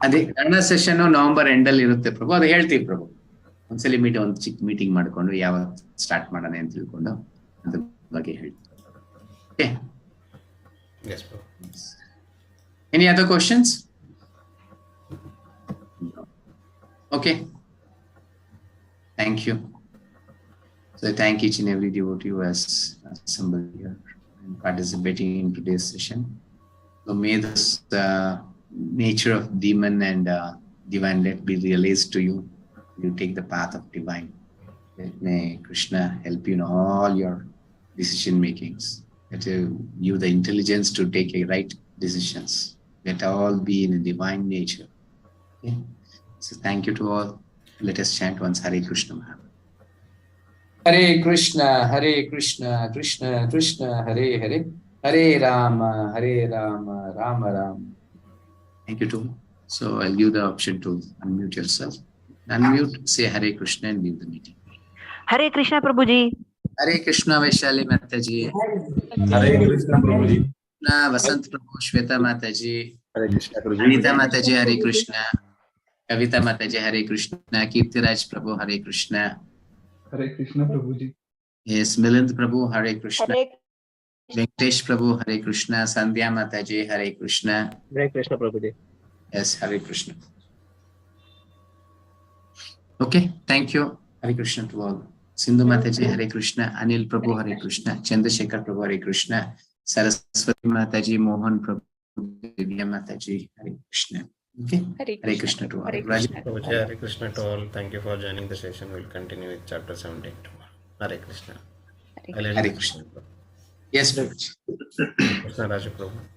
ಅದೇ Kannada session November end ಅಲ್ಲಿ ಇರುತ್ತೆ ಪ್ರಭು, ಅದು ಹೇಳ್ತೀವಿ ಪ್ರಭು. ಒಂದ್ಸಲಿ ಒಂದು ಚಿಕ್ಕ meeting ಮಾಡ್ಕೊಂಡು ಯಾವತ್ತು ಸ್ಟಾರ್ಟ್ ಮಾಡೋಣ ಅಂತ ತಿಳ್ಕೊಂಡು ಅದ್ರ ಬಗ್ಗೆ ಹೇಳ್ತೀವಿ. Okay. Yes, Prabhu. Any other questions? No. Okay. Thank you. So I thank each and every devotee who has assembled here and participating in today's session. So may this nature of demon and divine let be realized to you. You take the path of divine. May Krishna help you in all your decision makings. Let you give the intelligence to take a right decisions. Let all be in a divine nature. Okay? So thank you to all. Let us chant once Hare Krishna Maha. Hare Krishna, Krishna Krishna, Hare Hare, Hare Rama, Rama Rama. Thank you too. So I'll give the option to unmute yourself. Unmute, say Hare Krishna and leave the meeting. Hare Krishna Prabhuji. Hare Krishna Vaishali Mataji. Hare Krishna Prabhuji. Na Vasant Prabhu, Shweta Mataji. Hare Krishna Guruji. Anita Mataji, Hare Krishna. Kavita Mataji, Hare Krishna. Kirtiraj Prabhu, Hare Krishna. Hare Krishna Prabhuji. Yes, Milind Prabhu, Hare Krishna. Hare Venkatesh Prabhu, Hare Krishna. Sandhya Mataji, Hare Krishna. Hare Krishna Prabhuji. Yes, Hare Krishna. Okay, thank you. Hare Krishna to all. Sindhu Mataji, Hare Krishna. Anil Prabhu, Hare Krishna. Chandrasekhar Prabhu, Hare Krishna. Saraswati Mataji, Mohan Prabhu, Divya Mataji, Hare Krishna. Okay, Hare Krishna to all. Prabhuji, Hare Krishna to all. Thank you for joining the session. We'll continue with chapter 17 tomorrow. Hare Krishna. Hare Krishna. Yes, Prabhuji. Krishna Raju Prabhu.